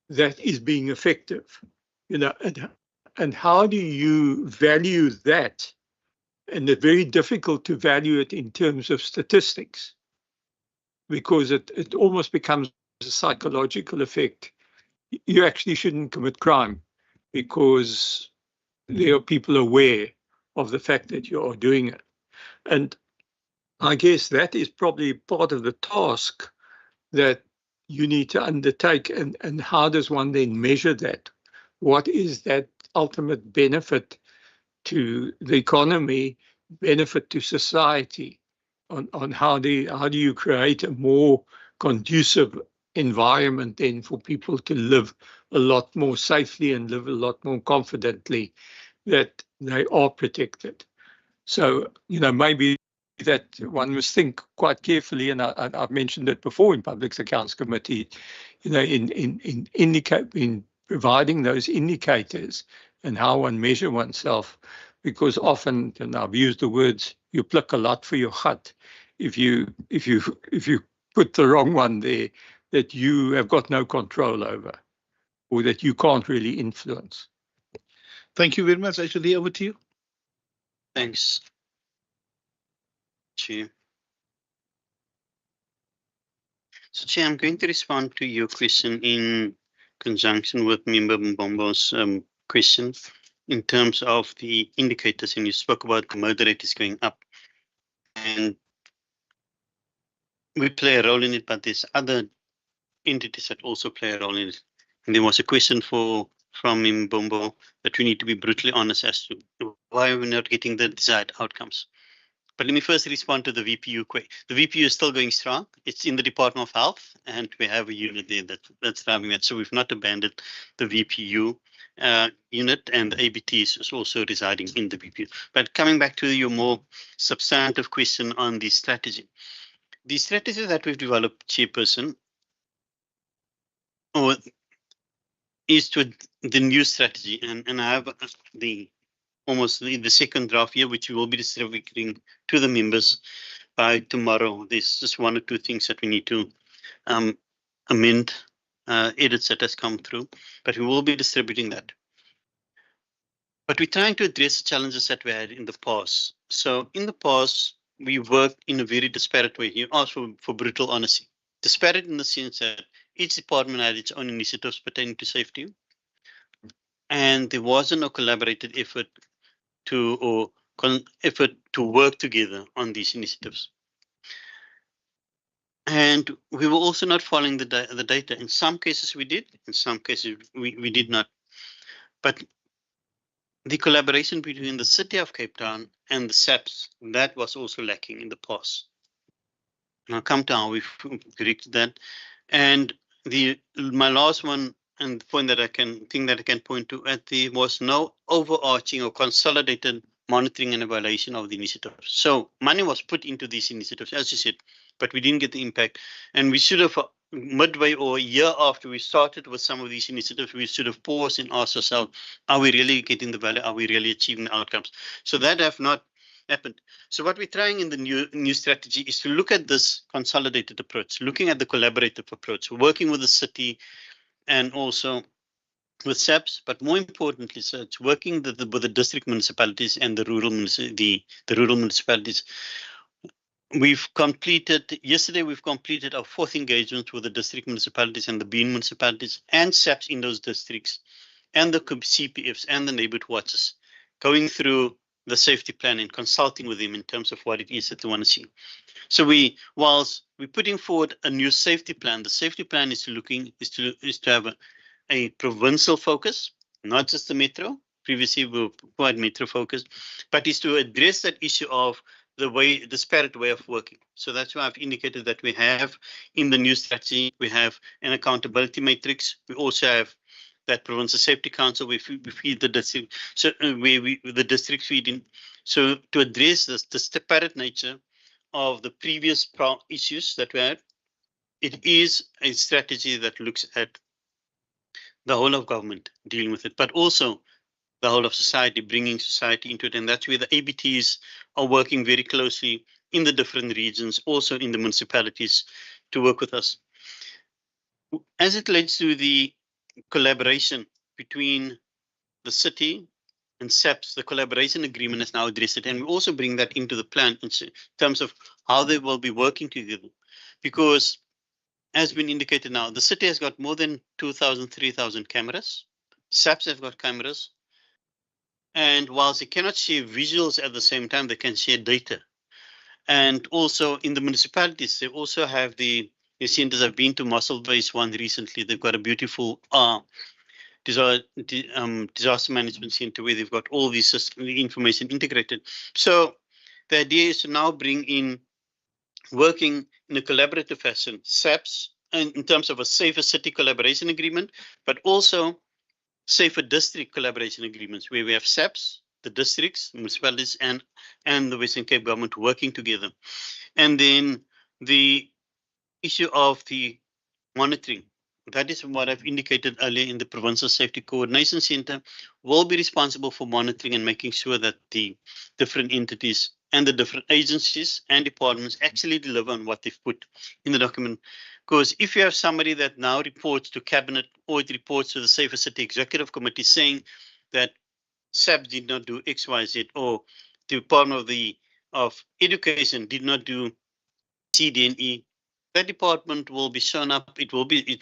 that is being effective, and how do you value that? And it's very difficult to value it in terms of statistics, because it almost becomes a psychological effect. You actually shouldn't commit crime because there are people aware of the fact that you are doing it. And I guess that is probably part of the task that you need to undertake. And how does one then measure that? What is that ultimate benefit to the economy, benefit to society, on how do you create a more conducive environment then for people to live a lot more safely and live a lot more confidently, that they are protected. So, maybe that one must think quite carefully, and I've mentioned it before in Public Accounts Committee, in providing those indicators and how one measure oneself, because often, and I've used the words, you pluck a lot for your hut. If you put the wrong one there that you have got no control over, or that you can't really influence. Thank you very much. Actually, over to you. Thanks, Chair. So, Chair, I'm going to respond to your question in conjunction with Member Mbombo's question in terms of the indicators, and you spoke about the murder rate is going up. And we play a role in it, but there's other entities that also play a role in it. And there was a question from Mbombo that we need to be brutally honest as to why we're not getting the desired outcomes. But let me first respond to the VPU question. The VPU is still going strong. It's in the Department of Health, and we have a unit there that's driving that. So we've not abandoned the VPU unit, and the ABT is also residing in the VPU. But coming back to your more substantive question on the strategy. The strategy that we've developed, Chairperson, is to the new strategy, and I have almost the second draft here, which we will be distributing to the members by tomorrow. There's just one or two things that we need to amend, edits that has come through, but we will be distributing that. But we're trying to address the challenges that we had in the past. So in the past, we worked in a very disparate way. You asked for brutal honesty. Disparate in the sense that each department had its own initiatives pertaining to safety, and there wasn't a collaborated effort to work together on these initiatives. And we were also not following the data. In some cases we did, in some cases we did not. But the collaboration between the City of Cape Town and the SAPS, that was also lacking in the past. And I'll come to how we've corrected that. And my last one, and the point that I can point to was no overarching or consolidated monitoring and evaluation of the initiatives. So money was put into these initiatives, as you said, but we didn't get the impact. And we should have midway or a year after we started with some of these initiatives, we should have paused and asked ourselves, are we really getting the value? Are we really achieving the outcomes? So that have not happened. So what we're trying in the new strategy is to look at this consolidated approach, looking at the collaborative approach, working with the city and also with SAPS, but more importantly, so it's working with the district municipalities and the rural municipalities. Yesterday we've completed our 4th engagement with the district municipalities and the bean municipalities and SAPS in those districts and the CPFs and the neighborhood watches, going through the safety plan and consulting with them in terms of what it is that they want to see. So whilst we're putting forward a new safety plan, the safety plan is to have a provincial focus, not just the metro. Previously we were quite metro focused, but is to address that issue of the disparate way of working. So that's why I've indicated that we have in the new strategy, we have an accountability matrix. We also have that Provincial Safety Council, we feed the district, so the district feed in. So to address this, the disparate nature of the previous issues that we had, it is a strategy that looks at the whole of government dealing with it, but also the whole of society, bringing society into it. And that's where the ABTs are working very closely in the different regions, also in the municipalities, to work with us. As it relates to the collaboration between the city and SAPS, the collaboration agreement has now addressed it. And we also bring that into the plan in terms of how they will be working together. Because as been indicated now, the city has got more than 2,000, 3,000 cameras. SAPS have got cameras. And whilst they cannot share visuals at the same time, they can share data. And also in the municipalities, they also have the centers. I've been to Muscle Base one recently. They've got a beautiful disaster management center where they've got all these the information integrated. So the idea is to now bring in working in a collaborative fashion, SAPS, and in terms of a safer city collaboration agreement, but also safer district collaboration agreements where we have SAPS, the districts, municipalities, and the Western Cape government working together. And then the issue of the monitoring. That is what I've indicated earlier in the Provincial Safety Coordination Center will be responsible for monitoring and making sure that the different entities and the different agencies and departments actually deliver on what they've put in the document. Because if you have somebody that now reports to Cabinet or it reports to the Safer City Executive Committee saying that SAP did not do X, Y, Z, or the Department of Education did not do CDNE, that department will be shown up. It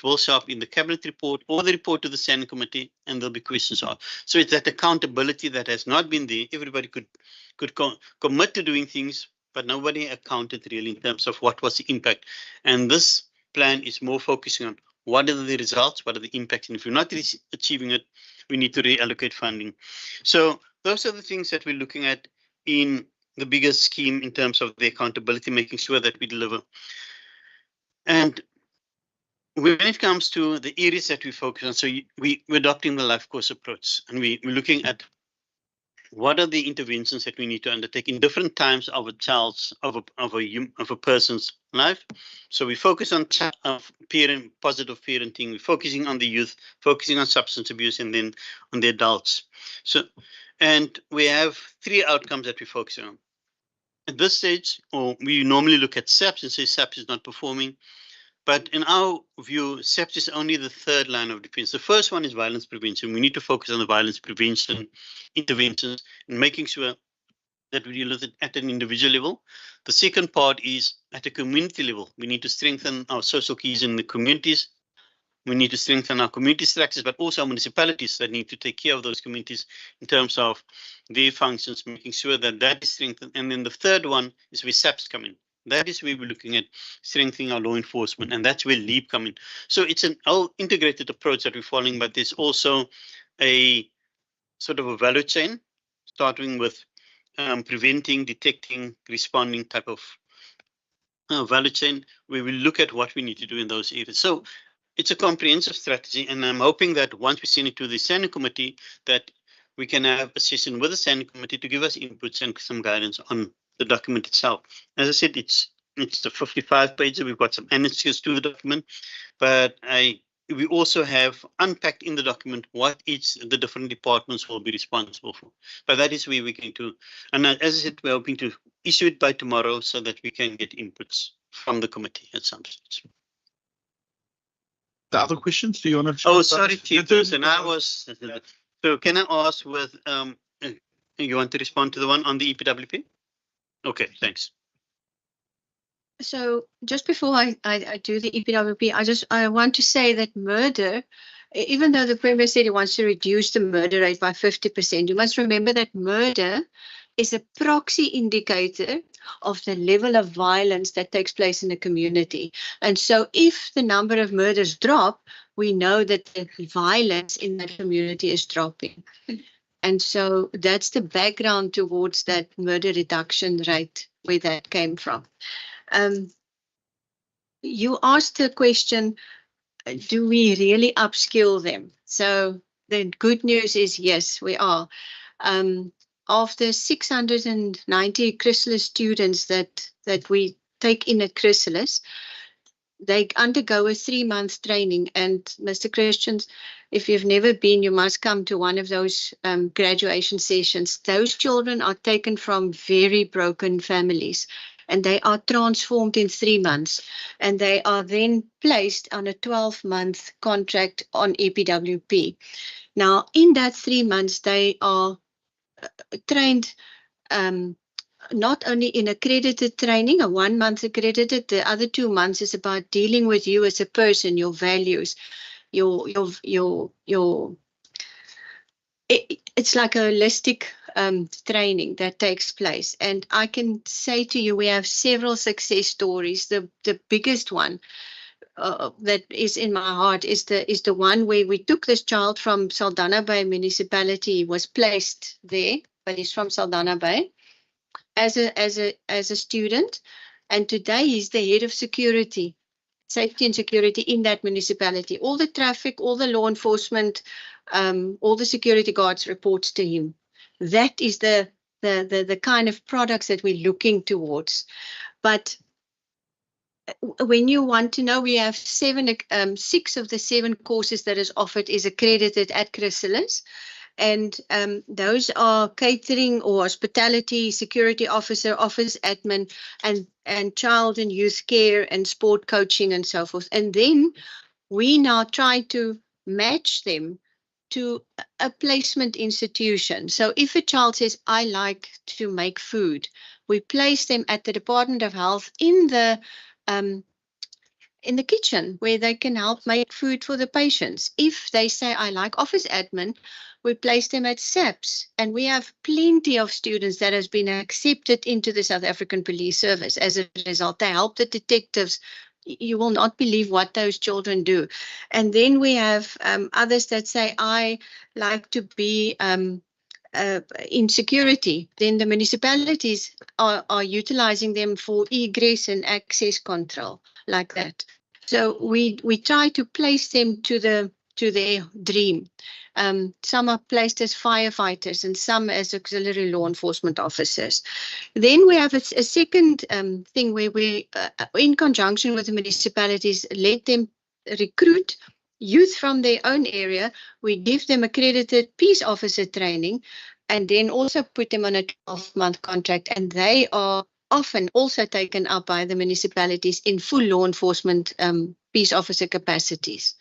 will show up in the cabinet report or the report to the standing committee, and there'll be questions on. So it's that accountability that has not been there. Everybody could commit to doing things, but nobody accounted really in terms of what was the impact. And this plan is more focusing on what are the results, what are the impacts, and if you're not achieving it, we need to reallocate funding. So those are the things that we're looking at in the bigger scheme in terms of the accountability, making sure that we deliver. And when it comes to the areas that we focus on, so we're adopting the life course approach, and we're looking at what are the interventions that we need to undertake in different times of a person's life. So we focus on positive parenting, we're focusing on the youth, focusing on substance abuse, and then on the adults. So, and we have 3 outcomes that we focus on. At this stage, or we normally look at SAPS and say SAPS is not performing. But in our view, SAPS is only the 3rd line of defense. The first one is violence prevention. We need to focus on the violence prevention interventions and making sure that we deal with it at an individual level. The second part is at a community level. We need to strengthen our social keys in the communities. We need to strengthen our community structures, but also our municipalities that need to take care of those communities in terms of their functions, making sure that that is strengthened. And then the third one is where SAPS come in. That is where we're looking at strengthening our law enforcement, and that's where LEAP come in. So it's an all integrated approach that we're following, but there's also a sort of a value chain, starting with preventing, detecting, responding type of value chain, where we look at what we need to do in those areas. So it's a comprehensive strategy, and I'm hoping that once we send it to the standing committee, that we can have a session with the standing committee to give us inputs and some guidance on the document itself. As I said, it's It's a 55 pager. We've got some annexes to the document, but we also have unpacked in the document what each the different departments will be responsible for. But that is where we're going to, and as I said, we're hoping to issue it by tomorrow so that we can get inputs from the committee at some stage. The other questions? Do you want to? Oh, sorry, Chairperson. I was. So can I ask with you want to respond to the one on the EPWP? Okay, thanks. So just before I do the EPWP, I want to say that murder, even though the Premier said he wants to reduce the murder rate by 50%, you must remember that murder is a proxy indicator of the level of violence that takes place in the community. And so if the number of murders drop, we know that the violence in that community is dropping. And so that's the background towards that murder reduction rate, where that came from. You asked the question, do we really upskill them? So the good news is yes, we are. Of the 690 chrysalis students that we take in at chrysalis, they undergo a 3-month training. And Mr. Christians, if you've never been, you must come to one of those graduation sessions. Those children are taken from very broken families, and they are transformed in 3 months, and they are then placed on a 12-month contract on EPWP. Now, in that 3 months, they are trained not only in accredited training, a 1 month accredited, the other 2 months is about dealing with you as a person, your values, it's like a holistic training that takes place. And I can say to you, we have several success stories. The biggest one that is in my heart is the one where we took this child from Saldanha Bay municipality. He was placed there, but he's from Saldanha Bay as a student, and today he's the head of security, safety and security in that municipality. All the traffic, all the law enforcement, all the security guards reports to him. That is the kind of products that we're looking towards. But when you want to know, we have 6 of the 7 courses that is offered is accredited at Chrysalis. And those are catering or hospitality, security officer, office admin, and child and youth care and sport coaching and so forth. And then we now try to match them to a placement institution. So if a child says, I like to make food, we place them at the Department of Health in the kitchen where they can help make food for the patients. If they say, I like office admin, we place them at SAPS. And we have plenty of students that has been accepted into the South African Police Service. As a result, they help the detectives. You will not believe what those children do. And then we have others that say, I like to be in security. Then the municipalities are utilizing them for egress and access control, like that. So we try to place them to their dream. Some are placed as firefighters and some as auxiliary law enforcement officers. Then we have a second thing where we, in conjunction with the municipalities, let them recruit youth from their own area. We give them accredited peace officer training and then also put them on a 12-month contract, and they are often also taken up by the municipalities in full law enforcement peace officer capacities.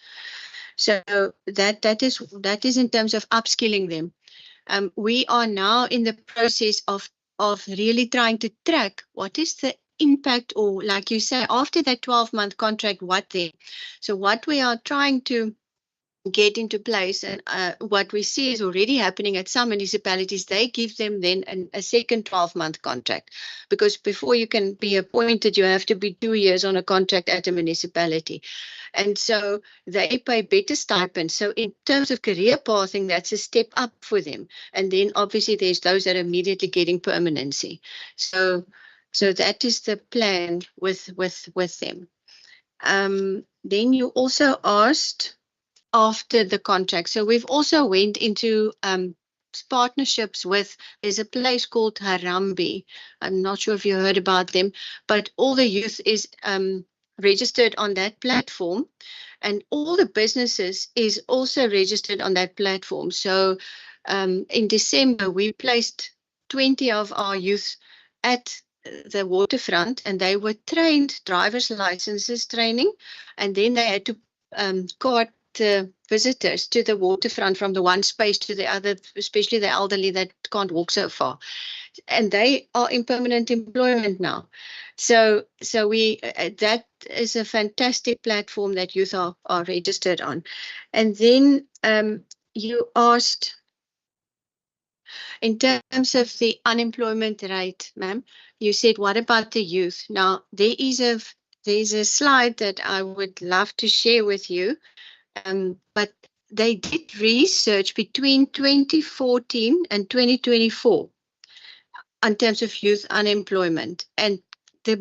So that is in terms of upskilling them. We are now in the process of really trying to track what is the impact, or like you say, after that 12-month contract, what then? So what we are trying to get into place, and what we see is already happening at some municipalities, they give them then a second 12-month contract, because before you can be appointed, you have to be 2 years on a contract at a municipality. And so they pay better stipends. So in terms of career pathing, that's a step up for them. And then obviously there's those that are immediately getting permanency. So that is the plan with them. Then you also asked after the contract. So we've also went into partnerships with, there's a place called Harambe. I'm not sure if you heard about them, but all the youth is registered on that platform, and all the businesses is also registered on that platform. So in December, we placed 20 of our youth at the waterfront, and they were trained, driver's licenses training, and then they had to cart visitors to the waterfront from the one space to the other, especially the elderly that can't walk so far. And they are in permanent employment now. So we that is a fantastic platform that youth are registered on. And then you asked, in terms of the unemployment rate, ma'am, you said, what about the youth? Now, there's a slide that I would love to share with you, but they did research between 2014 and 2024 in terms of youth unemployment. And the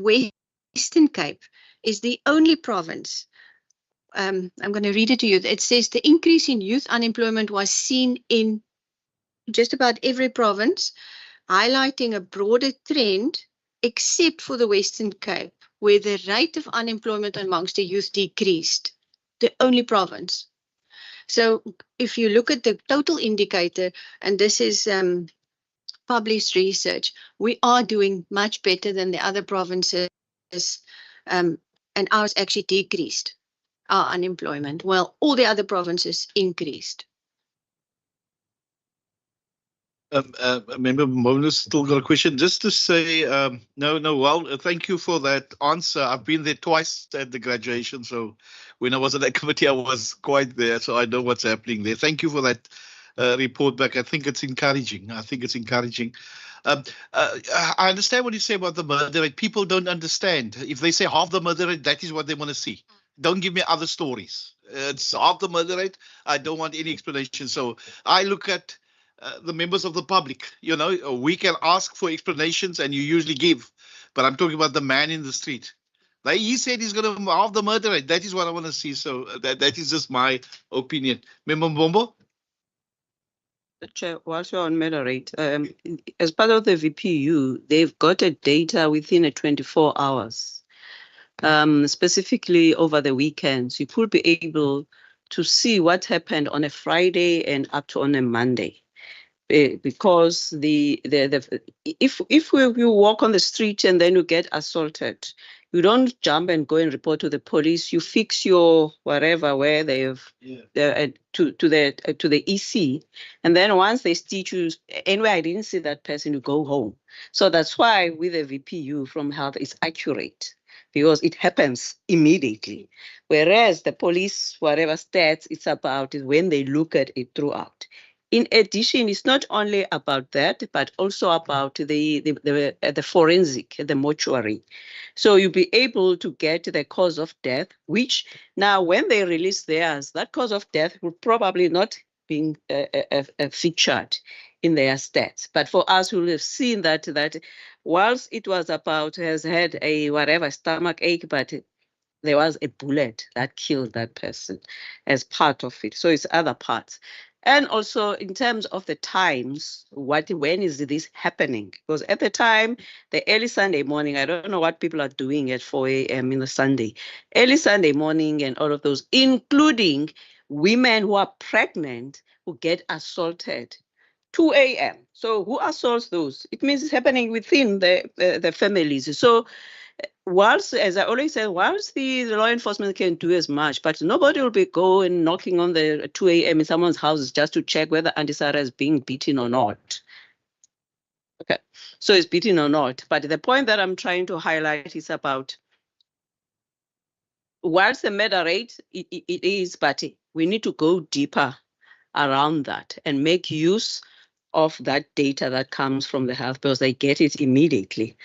Western Cape is the only province. I'm going to read it to you. It says the increase in youth unemployment was seen in just about every province, highlighting a broader trend, except for the Western Cape, where the rate of unemployment amongst the youth decreased. The only province. So if you look at the total indicator, and this is published research, we are doing much better than the other provinces, and ours actually decreased our unemployment, while all the other provinces increased. Member Mona's still got a question. Just to say, well, thank you for that answer. I've been there twice at the graduation, so when I was at that committee, I was quite there, so I know what's happening there. Thank you for that report back. I think it's encouraging. I understand what you say about the murder rate. People don't understand. If they say half the murder rate, that is what they want to see. Don't give me other stories. It's half the murder rate. I don't want any explanation. So I look at the members of the public. You know, we can ask for explanations and you usually give, but I'm talking about the man in the street. Like he said he's going to halve the murder rate. That is what I want to see. So that is just my opinion. Member Mbombo? Chair, whilst you're on murder rate, as part of the VPU, they've got a data within a 24 hours. Specifically over the weekends, you could be able to see what happened on a Friday and up to on a Monday. Because if you walk on the street and then you get assaulted, you don't jump and go and report to the police. You fix your whatever where they've to the EC, and then once they stitch you, anyway, I didn't see that person. You go home. So that's why with the VPU from health is accurate, because it happens immediately. Whereas the police, whatever stats, it's about is when they look at it throughout. In addition, it's not only about that, but also about the forensic, the mortuary. So you'll be able to get the cause of death, which now when they release theirs, that cause of death will probably not be featured in their stats. But for us who have seen that whilst it was about has had a whatever stomach ache, but there was a bullet that killed that person as part of it. So it's other parts. And also in terms of the times, when is this happening? Because at the time, the early Sunday morning, I don't know what people are doing at 4 a.m. in the Sunday. Early Sunday morning and all of those, including women who are pregnant who get assaulted. 2 a.m. So who assaults those? It means it's happening within the families. So whilst, as I always say, whilst the law enforcement can do as much, but nobody will be going knocking on the 2 a.m. in someone's house just to check whether Auntie Sarah is being beaten or not. Okay, so it's beaten or not. But the point that I'm trying to highlight is about whilst the murder rate, it is, but we need to go deeper around that and make use of that data that comes from the health, because they get it immediately.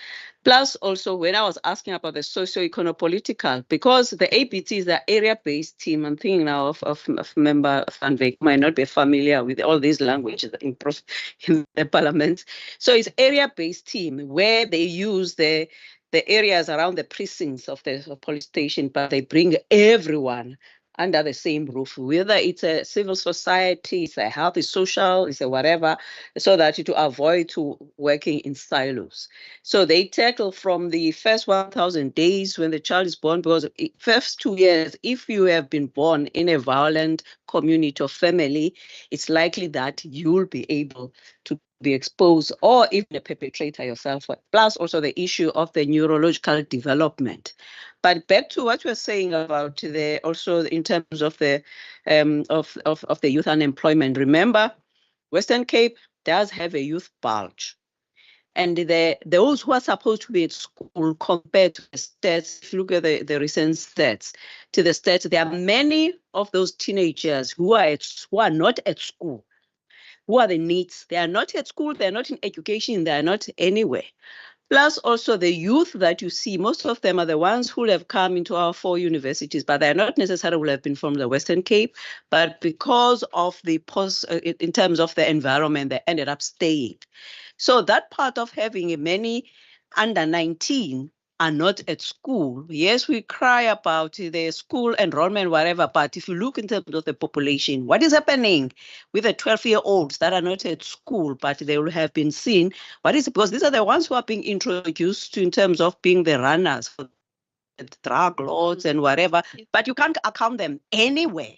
Plus, also, when I was asking about the socio-econo-political, because the APT is the area-based team, I'm thinking now of Member Van Wyk, might not be familiar with all these languages in the parliament. So it's area-based team where they use the areas around the precincts of the police station, but they bring everyone under the same roof, whether it's a civil society, it's a health, it's social, it's a whatever, so that to avoid to working in silos. So they tackle from the first 1,000 days when the child is born, because first 2 years, if you have been born in a violent community or family, it's likely that you'll be able to be exposed or even a perpetrator yourself, plus also the issue of the neurological development. But back to what we're saying about the also in terms of the of the youth unemployment. Remember, Western Cape does have a youth bulge. And those who are supposed to be at school compared to the stats, if you look at the recent stats, to the stats, there are many of those teenagers who are not at school. Who are the needs? They are not at school, they're not in education, they are not anywhere. Plus also the youth that you see, most of them are the ones who have come into our 4 universities, but they're not necessarily will have been from the Western Cape, but because of the in terms of the environment, they ended up staying. So that part of having many under 19 are not at school. Yes, we cry about the school enrollment, whatever, but if you look in terms of the population, what is happening with the 12-year-olds that are not at school, but they will have been seen? What is, because these are the ones who are being introduced to in terms of being the runners for drug lords and whatever, but you can't account them anywhere.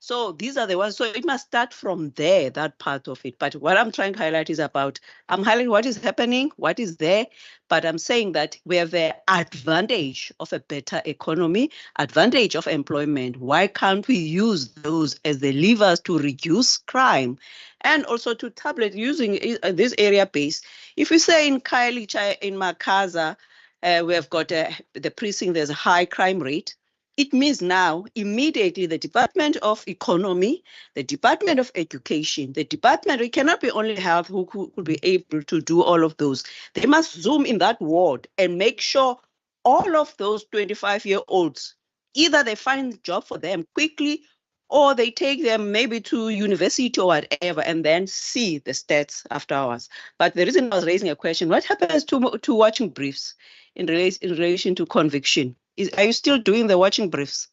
So these are the ones. So it must start from there, that part of it. But what I'm trying to highlight is about, I'm highlighting what is happening, what is there, but I'm saying that we have the advantage of a better economy, advantage of employment. Why can't we use those as the levers to reduce crime? And also to tablet using this area base. If we say in Khayelitsha, in Makaza, we have got the precinct, there's a high crime rate. It means now immediately the Department of Economy, the Department of Education, the Department, it cannot be only health who could be able to do all of those. They must zoom in that ward and make sure all of those 25-year-olds, either they find a job for them quickly or they take them maybe to university or whatever and then see the stats afterwards. But the reason I was raising a question, what happens to watching briefs in relation to conviction? Are you still doing the watching briefs?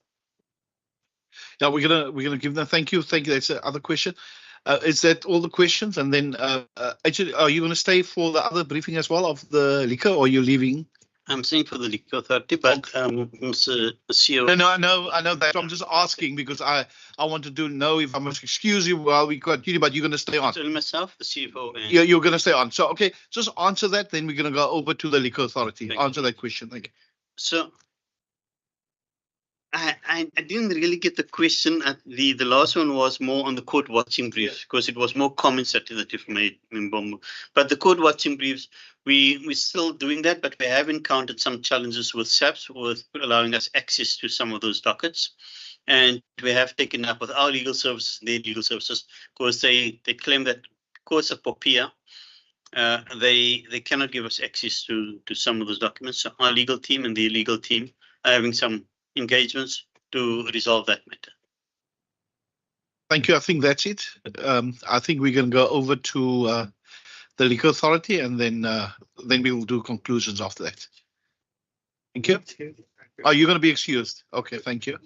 Yeah, we're gonna give them. Thank you. That's the other question. Is that all the questions? And then actually, are you gonna stay for the other briefing as well of the liquor, or are you leaving? I'm saying for the Liquor Authority, but Mr. CEO. No, I know that. I'm just asking because I want to know if I must excuse you while we continue, but you're gonna stay on. Tell myself, the CFO. And You're gonna stay on. So okay, just answer that. Then we're gonna go over to the Liquor Authority. Answer that question. Thank you. So I didn't really get the question. The last one was more on the court watching briefs because it was more comments that you've made in Bombo. But the court watching briefs, we're still doing that, but we have encountered some challenges with SAPS with allowing us access to some of those dockets. And we have taken up with our legal services and their legal services because they claim that because of POPIA, they cannot give us access to some of those documents. So our legal team and their legal team are having some engagements to resolve that matter. Thank you. I think that's it. I think we're going to go over to the Liquor Authority, and then we will do conclusions after that. Thank you. Are you going to be excused? Okay, thank you.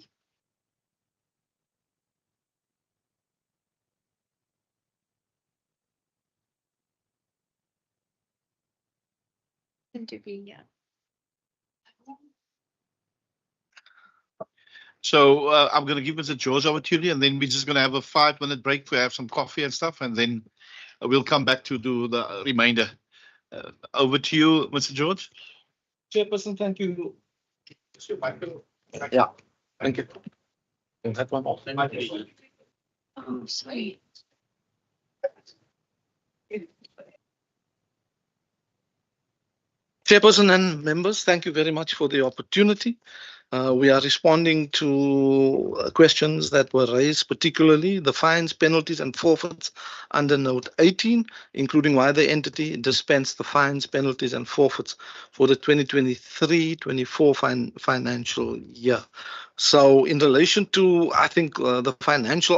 Yeah. So I'm going to give Mr. George opportunity, and then we're just going to have a 5-minute break to have some coffee and stuff, and then we'll come back to do the remainder. Over to you, Mr. George. Chairperson, thank you. Yeah, thank you. And that one also. Oh, sorry. Chairperson and members, thank you very much for the opportunity. We are responding to questions that were raised, particularly the fines, penalties, and forfeits under Note 18, including why the entity dispensed the fines, penalties, and forfeits for the 2023-24 financial year. So in relation to, I think, the financial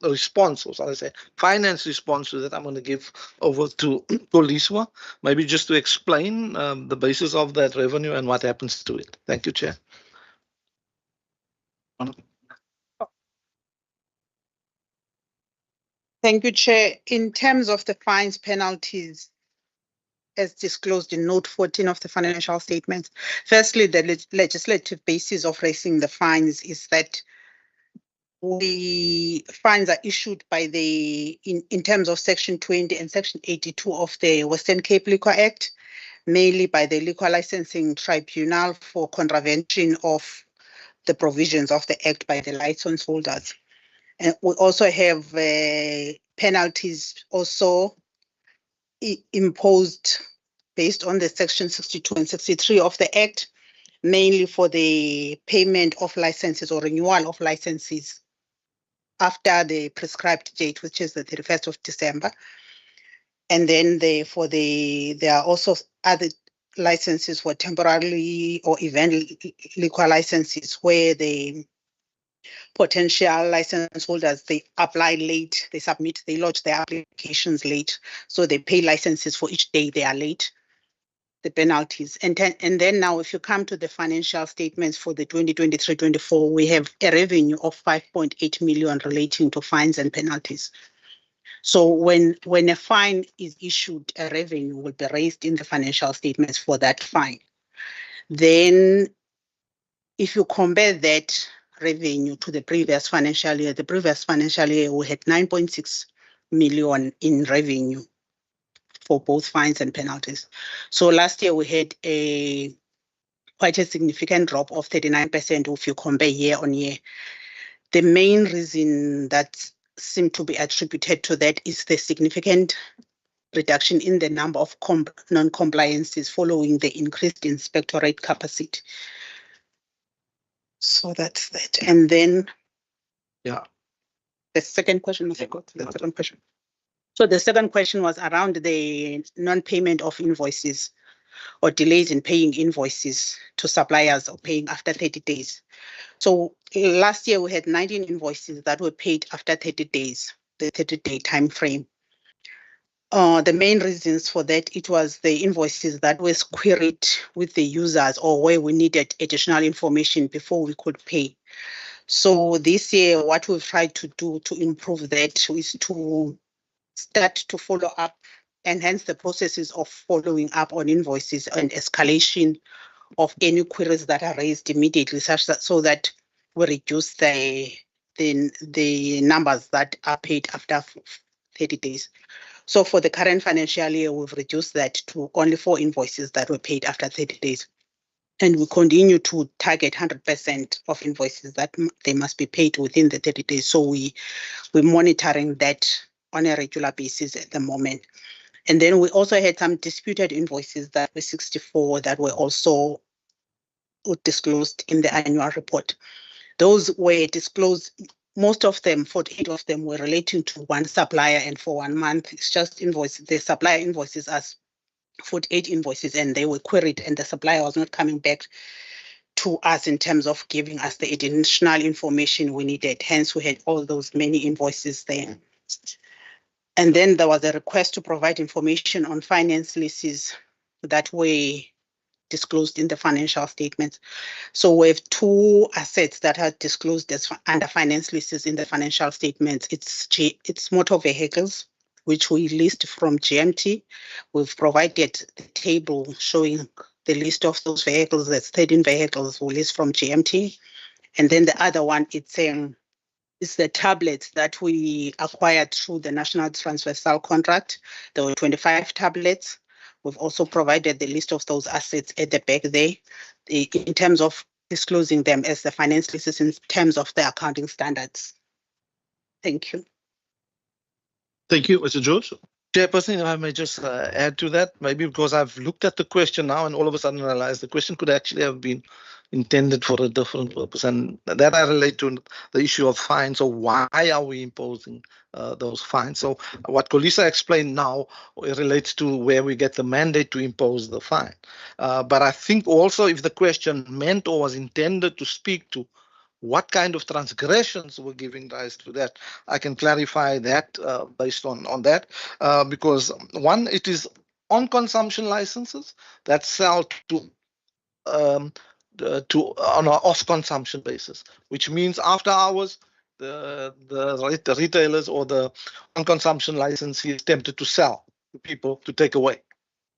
response, or shall I say, finance response to that, I'm going to give over to Poliswa, maybe just to explain the basis of that revenue and what happens to it. Thank you, Chair. Thank you, Chair. In terms of the fines, penalties, as disclosed in note 14 of the financial statements, firstly, the legislative basis of raising the fines is that the fines are issued by in terms of Section 20 and Section 82 of the Western Cape Liquor Act, mainly by the Liquor Licensing Tribunal for contravention of the provisions of the Act by the license holders. And we also have penalties also imposed based on the Section 62 and 63 of the Act, mainly for the payment of licenses or renewal of licenses after the prescribed date, which is the 31st of December. And then there are also other licenses for temporarily or event liquor licenses where the potential license holders, they apply late, they lodge their applications late. So they pay licenses for each day they are late, the penalties. And then now if you come to the financial statements for the 2023-24, we have a revenue of 5.8 million relating to fines and penalties. So when a fine is issued, a revenue will be raised in the financial statements for that fine. Then if you compare that revenue to the previous financial year we had 9.6 million in revenue for both fines and penalties. So last year we had quite a significant drop of 39% if you compare year on year. The main reason that seemed to be attributed to that is the significant reduction in the number of non-compliances following the increased inspectorate capacity. So that's that. And then the second question, I forgot the second question. So the second question was around the non-payment of invoices or delays in paying invoices to suppliers or paying after 30 days. So last year we had 19 invoices that were paid after 30 days, the 30-day time frame. The main reasons for that, it was the invoices that was queried with the users or where we needed additional information before we could pay. So this year, what we've tried to do to improve that is to start to follow up, enhance the processes of following up on invoices and escalation of any queries that are raised immediately, so that we reduce the numbers that are paid after 30 days. So for the current financial year, we've reduced that to only 4 invoices that were paid after 30 days. And we continue to target 100% of invoices that they must be paid within the 30 days. So we're monitoring that on a regular basis at the moment. And then we also had some disputed invoices that were 64 that were also disclosed in the annual report. Those were disclosed, most of them, 48 of them were relating to one supplier and for 1 month. It's just invoices. The supplier invoices us 48 invoices and they were queried and the supplier was not coming back to us in terms of giving us the additional information we needed. Hence, we had all those many invoices there. And then there was a request to provide information on finance leases that were disclosed in the financial statements. So we have 2 assets that are disclosed as under finance leases in the financial statements. It's motor vehicles, which we list from GMT. We've provided the table showing the list of those vehicles. That's 13 vehicles we list from GMT. And then the other one, it's the tablets that we acquired through the National Transversal Contract. There were 25 tablets. We've also provided the list of those assets at the back there in terms of disclosing them as the finance leases in terms of the accounting standards. Thank you. Thank you, Mr. George. Chairperson, if I may just add to that, maybe because I've looked at the question now and all of a sudden realized the question could actually have been intended for a different purpose. And that I relate to the issue of fines. So why are we imposing those fines? So what Kolisa explained now relates to where we get the mandate to impose the fine. But I think also if the question meant or was intended to speak to what kind of transgressions were giving rise to that, I can clarify that based on that, because one, it is on consumption licenses that sell on an off consumption basis, which means after hours the retailers or the on-consumption licensee is tempted to sell to people to take away,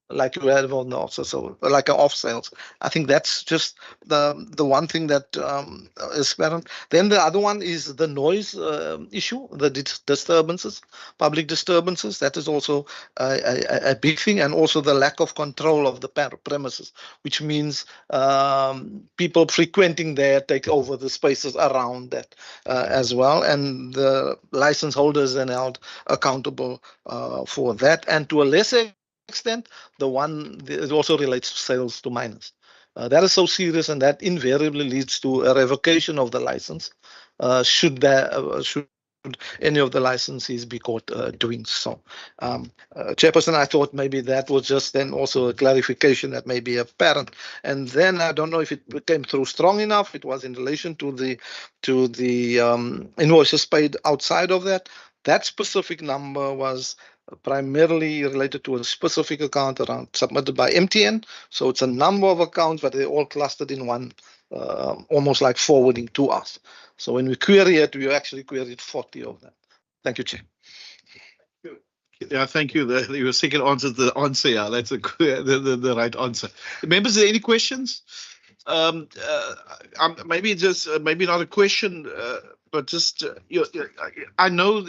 like you have on also, so like off sales. I think that's just the one thing that is apparent. Then the other one is the noise issue, the disturbances, public disturbances. That is also a big thing, and also the lack of control of the premises, which means people frequenting there take over the spaces around that as well, and the license holders are held accountable for that, and to a lesser extent, it also relates to sales to minors. That is so serious, and that invariably leads to a revocation of the license. Should any of the licensees be caught doing so? Chairperson, I thought maybe that was just then also a clarification that may be apparent. And then I don't know if it came through strong enough. It was in relation to the invoices paid outside of that. That specific number was primarily related to a specific account submitted by MTN. So it's a number of accounts, but they're all clustered in one, almost like forwarding to us. So when we query it, we actually queried 40 of them. Thank you, Chair. Yeah, thank you. Your second answer is the answer. Yeah, that's the right answer. Members, are there any questions? Maybe just maybe not a question, but just I know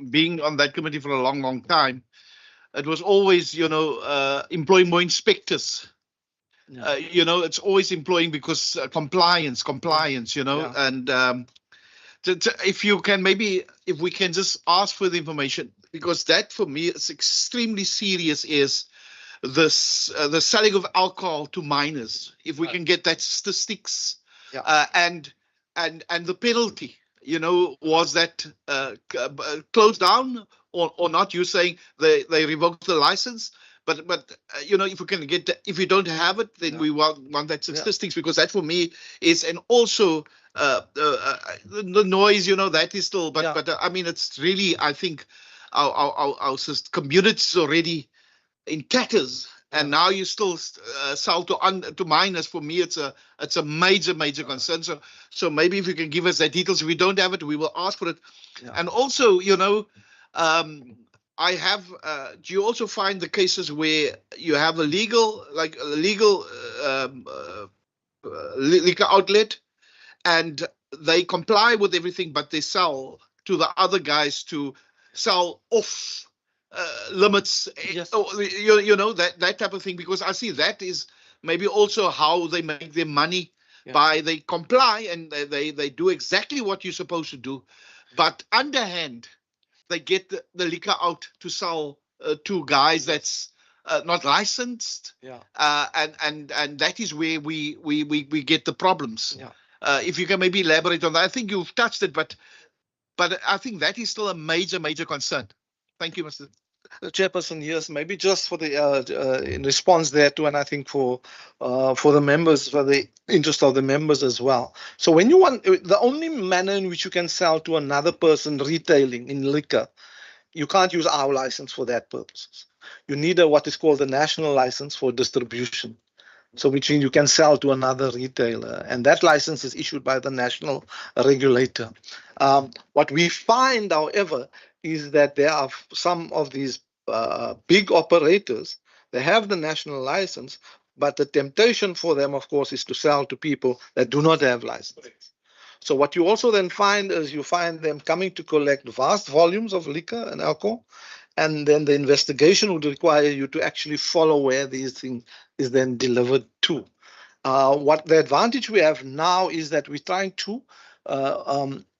being on that committee for a long time, it was always employ more inspectors. It's always employing because compliance, and if you can if we can just ask for the information, because that for me is extremely serious, is the selling of alcohol to minors. If we can get that statistics, and the penalty, was that closed down or not? You're saying they revoked the license, but if we can get that, if you don't have it, then we want that statistics, because that for me is, and also the noise, that is still, but I mean, it's really, I think our community is already in tatters, and now you still sell to minors. For me, it's a major concern. So maybe if you can give us the details. If we don't have it, we will ask for it. And also, I have. Do you also find the cases where you have a legal liquor outlet, and they comply with everything, but they sell to the other guys to sell off limits, that type of thing? Because I see that is maybe also how they make their money, by they comply and they do exactly what you're supposed to do, but underhand they get the liquor out to sell to guys that's not licensed, and that is where we get the problems. If you can maybe elaborate on that. I think you've touched it, but I think that is still a major concern. Thank you, Mr. Chairperson. Yes, maybe just for the in response there too, and I think for the members, for the interest of the members as well. So when you want, the only manner in which you can sell to another person retailing in liquor, you can't use our license for that purposes. You need what is called a national license for distribution. So which means you can sell to another retailer, and that license is issued by the national regulator. What we find, however, is that there are some of these big operators, they have the national license, but the temptation for them, of course, is to sell to people that do not have licenses. So what you also then find is you find them coming to collect vast volumes of liquor and alcohol, and then the investigation would require you to actually follow where these things is then delivered to. What the advantage we have now is that we're trying to,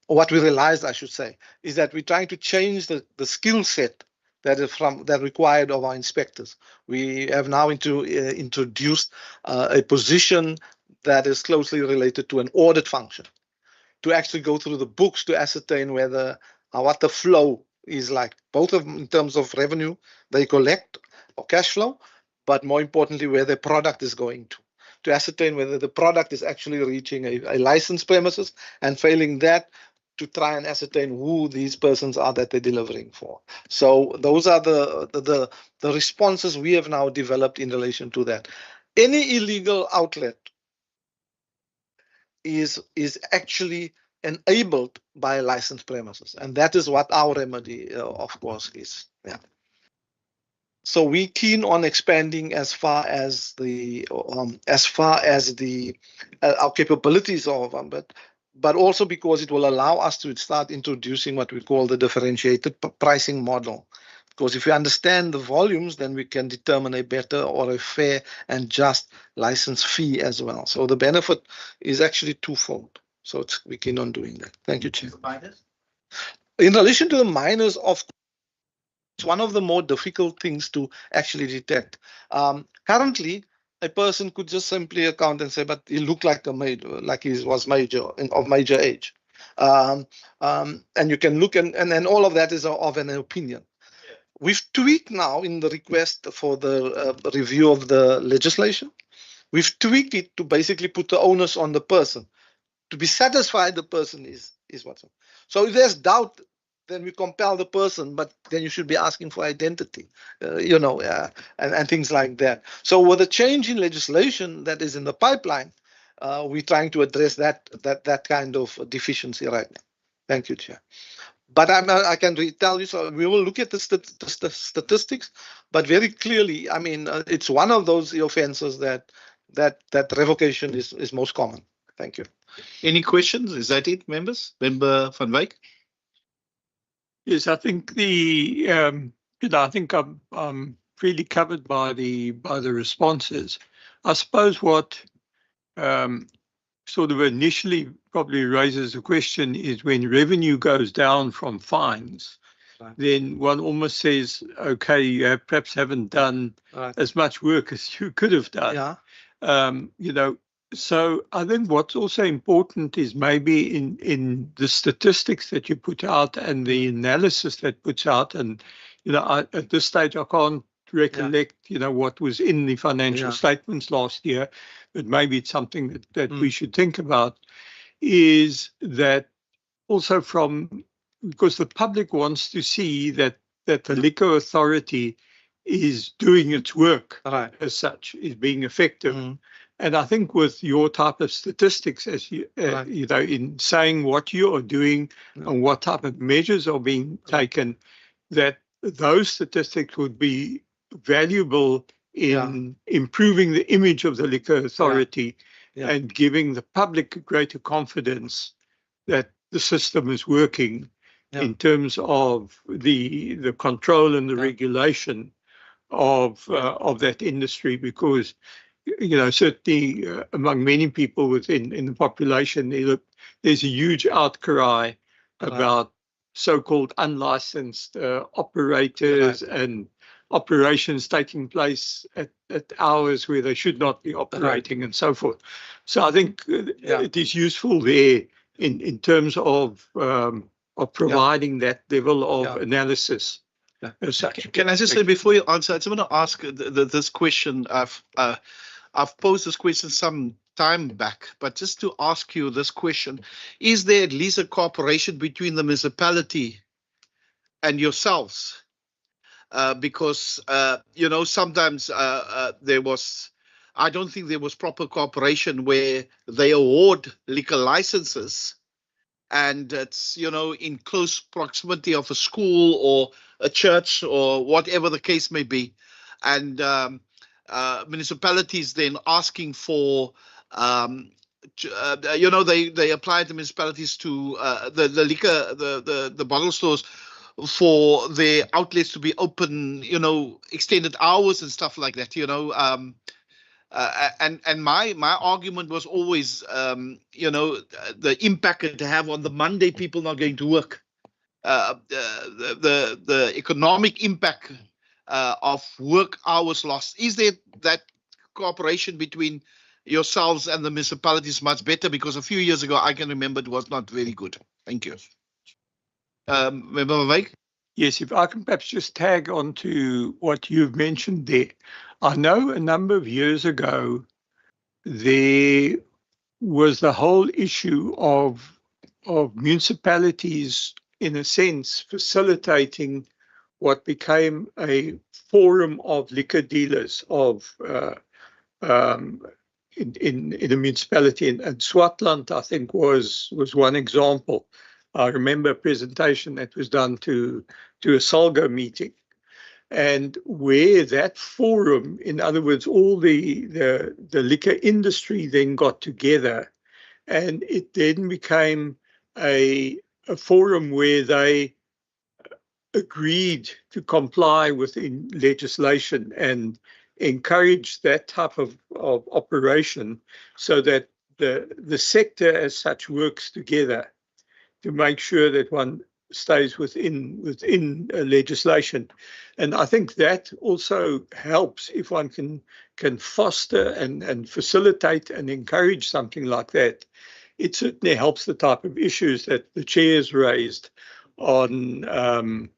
what we realized, I should say, is that we're trying to change the skill set that is required of our inspectors. We have now introduced a position that is closely related to an audit function, to actually go through the books to ascertain whether what the flow is like, both in terms of revenue they collect or cash flow, but more importantly, where the product is going to ascertain whether the product is actually reaching a licensed premises, and failing that, to try and ascertain who these persons are that they're delivering for. So those are the responses we have now developed in relation to that. Any illegal outlet is actually enabled by licensed premises. And that is what our remedy, of course, is. Yeah. So we keen on expanding as far as our capabilities of but also because it will allow us to start introducing what we call the differentiated pricing model. Because if we understand the volumes, then we can determine a better or a fair and just license fee as well. So the benefit is actually twofold. So we're keen on doing that. Thank you, Chair. In relation to the minors, it's one of the more difficult things to actually detect. Currently, a person could just simply account and say, but he looked like he was of major age. And you can look and all of that is of an opinion. We've tweaked now in the request for the review of the legislation. We've tweaked it to basically put the onus on the person to be satisfied the person is what's. So if there's doubt, then we compel the person, but then you should be asking for identity, and things like that. So with the change in legislation that is in the pipeline, we're trying to address that kind of deficiency right now. Thank you, Chair. But I can tell you, so we will look at the statistics, but very clearly, I mean, it's one of those offences that revocation is most common. Thank you. Any questions? Is that it, members? Member Van Wyk? Yes, I think I think I'm really covered by the responses. I suppose what sort of initially probably raises a question is when revenue goes down from fines, then one almost says, okay, you perhaps haven't done as much work as you could have done. Yeah. So I think what's also important is maybe in the statistics that you put out and the analysis that puts out, and at this stage I can't recollect what was in the financial statements last year, but maybe it's something that we should think about, is that also because the public wants to see that the liquor authority is doing its work as such, is being effective. And I think with your type of statistics, as you in saying what you are doing and what type of measures are being taken, that those statistics would be valuable in improving the image of the liquor authority and giving the public greater confidence that the system is working in terms of the control and the regulation of that industry, because certainly among many people within the population, there's a huge outcry about so-called unlicensed operators and operations taking place at hours where they should not be operating and so forth. So I think it is useful there in terms of providing that level of analysis. Can I just say before you answer, I just want to ask this question. I've posed this question some time back, but just to ask you this question, is there at least a cooperation between the municipality and yourselves? Because, sometimes I don't think there was proper cooperation where they award liquor licenses and it's, in close proximity of a school or a church or whatever the case may be. And municipalities then asking for, they apply the municipalities to the liquor, the bottle stores for their outlets to be open, extended hours and stuff like that, and my argument was always, the impact it have on the Monday people not going to work, the economic impact of work hours lost. Is there that cooperation between yourselves and the municipalities much better? Because a few years ago, I can remember it was not very good. Thank you. Member Vivek? Yes, if I can perhaps just tag on to what you've mentioned there. I know a number of years ago, there was the whole issue of municipalities, in a sense, facilitating what became a forum of liquor dealers, of in a municipality, and Swartland, I think, was one example. I remember a presentation that was done to a Salgo meeting, and where that forum, in other words, all the liquor industry then got together, and it then became a forum where they agreed to comply with legislation and encourage that type of operation, so that the sector as such works together to make sure that one stays within legislation. And I think that also helps if one can foster and facilitate and encourage something like that. It certainly helps the type of issues that the chair's raised on,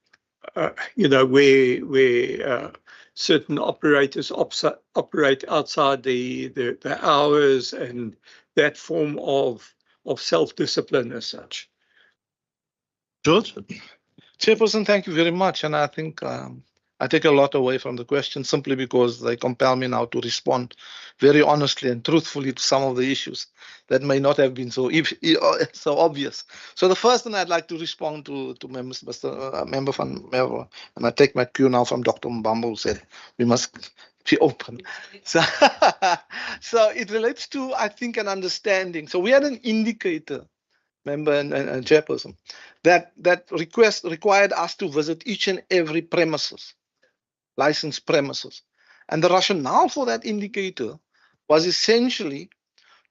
where certain operators operate outside the hours, and that form of self-discipline as such. George? Chairperson, thank you very much. And I think I take a lot away from the question simply because they compel me now to respond very honestly and truthfully to some of the issues that may not have been so obvious. So the first thing I'd like to respond to Mr. Member van Merwe, and I take my cue now from Dr. Mbambo, who said we must be open. So, so it relates to, I think, an understanding. So we had an indicator, member and chairperson, that required us to visit each and every premises, licensed premises. And the rationale for that indicator was essentially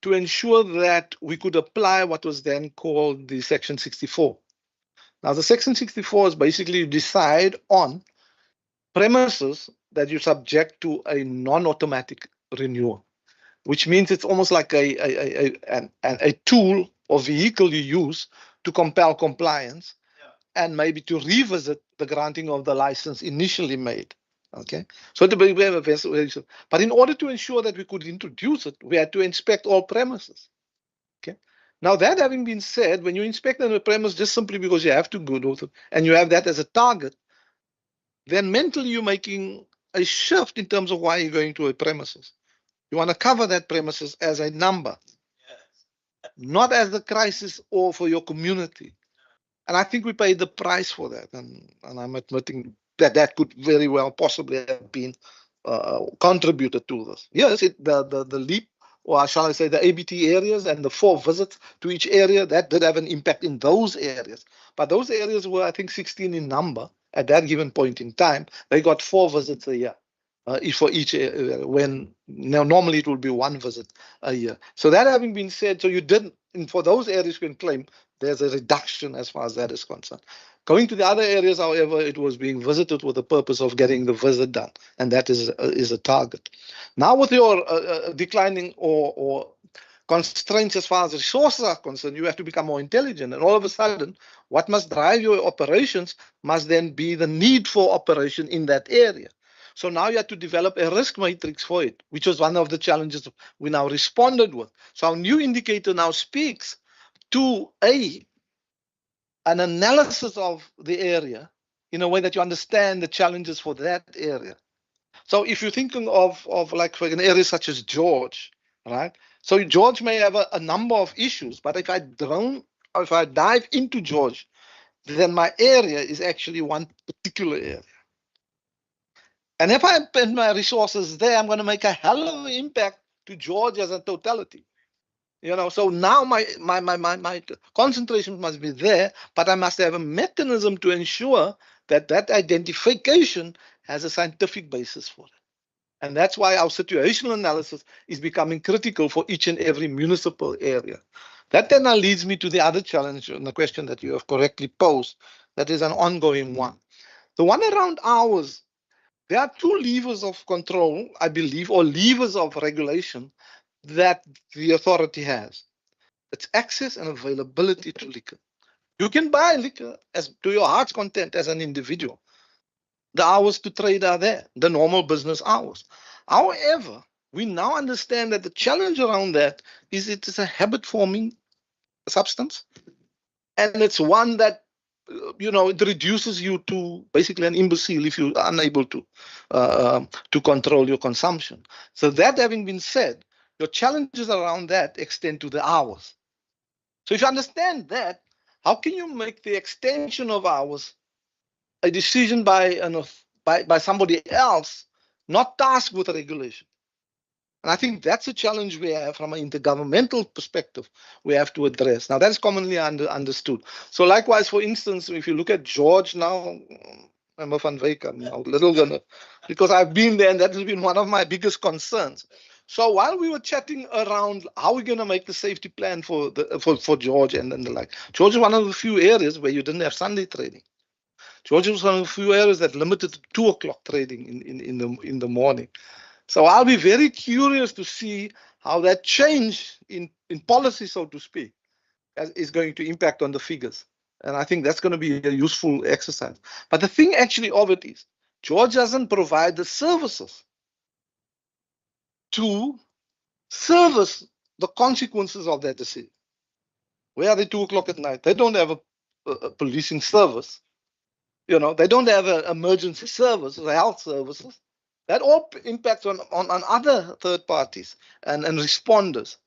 to ensure that we could apply what was then called the Section 64. Now, the Section 64 is basically you decide on premises that you subject to a non-automatic renewal, which means it's almost like a tool or vehicle you use to compel compliance, and maybe to revisit the granting of the license initially made. Okay, so we have a vessel, but in order to ensure that we could introduce it, we had to inspect all premises. Okay, now that having been said, when you inspect a premise just simply because you have to go to it and you have that as a target, then mentally you're making a shift in terms of why you're going to a premises. You want to cover that premises as a number, not as the crisis or for your community. And I think we paid the price for that. And I'm admitting that that could very well possibly have been contributed to this. Yes, the leap, or shall I say the ABT areas and the 4 visits to each area, that did have an impact in those areas. But those areas were, I think, 16 in number at that given point in time. They got 4 visits a year. For each area, when now normally it would be 1 visit a year. So that having been said, so you didn't, and for those areas you can claim there's a reduction as far as that is concerned. Going to the other areas, however, it was being visited with the purpose of getting the visit done, and that is a target. Now with your declining or constraints as far as resources are concerned, you have to become more intelligent, and all of a sudden, what must drive your operations must then be the need for operation in that area. So now you have to develop a risk matrix for it, which was one of the challenges we now responded with. So our new indicator now speaks to an analysis of the area in a way that you understand the challenges for that area. So if you're thinking of like for an area such as George, right? So George may have a number of issues, but if I dive into George, then my area is actually one particular area. And if I spend my resources there, I'm going to make a hell of an impact to George as a totality. You know, so now my concentration must be there, but I must have a mechanism to ensure that that identification has a scientific basis for it. And that's why our situational analysis is becoming critical for each and every municipal area. That then now leads me to the other challenge and the question that you have correctly posed, that is an ongoing one. The one around hours. There are 2 levers of control, I believe, or levers of regulation that the authority has. It's access and availability to liquor. You can buy liquor as to your heart's content as an individual. The hours to trade are there, the normal business hours. However, we now understand that the challenge around that is it is a habit-forming substance, and it's one that it reduces you to basically an imbecile if you're unable to control your consumption. So that having been said, your challenges around that extend to the hours. So if you understand that, how can you make the extension of hours a decision by somebody else, not tasked with regulation? And I think that's a challenge we have from an intergovernmental perspective we have to address. Now, that's commonly understood. So likewise, for instance, if you look at George now, Member van Wyk, I'm a little gonna, because I've been there and that has been one of my biggest concerns. So while we were chatting around how we're going to make the safety plan for George and the like, George is one of the few areas where you didn't have Sunday trading. George was one of the few areas that limited to 2 o'clock trading in the morning. So I'll be very curious to see how that change in policy, so to speak, is going to impact on the figures. And I think that's going to be a useful exercise. But the thing actually of it is, George doesn't provide the services to service the consequences of that decision. Where are they 2 o'clock at night? They don't have a policing service. You know, they don't have an emergency service, or health services. That all impacts on other third parties and responders.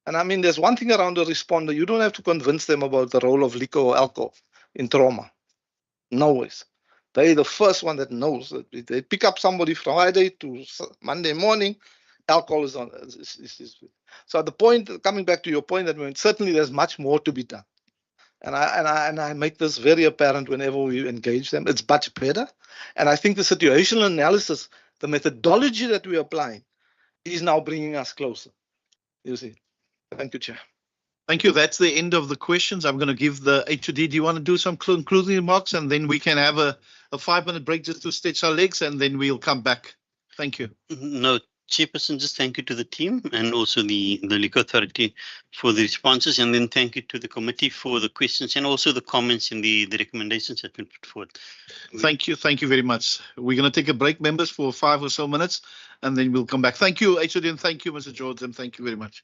And I mean, there's one thing around a responder. You don't have to convince them about the role of liquor or alcohol in trauma. No ways. They're the first one that knows that if they pick up somebody Friday to Monday morning, alcohol is on. So the point, coming back to your point, that certainly there's much more to be done. And I make this very apparent whenever we engage them. It's much better. And I think the situational analysis, the methodology that we're applying, is now bringing us closer. You see. Thank you, Chair. Thank you. That's the end of the questions. I'm going to give the HOD. Do you want to do some concluding remarks? And then we can have a 5-minute break just to stretch our legs, and then we'll come back. Thank you. No, Chairperson, just thank you to the team and also the Liquor Authority for the responses, and then thank you to the committee for the questions and also the comments and the recommendations that have been put forward. Thank you. Thank you very much. We're going to take a break, members, for 5 or so minutes, and then we'll come back. Thank you, HOD, and thank you, Mr. George, and thank you very much.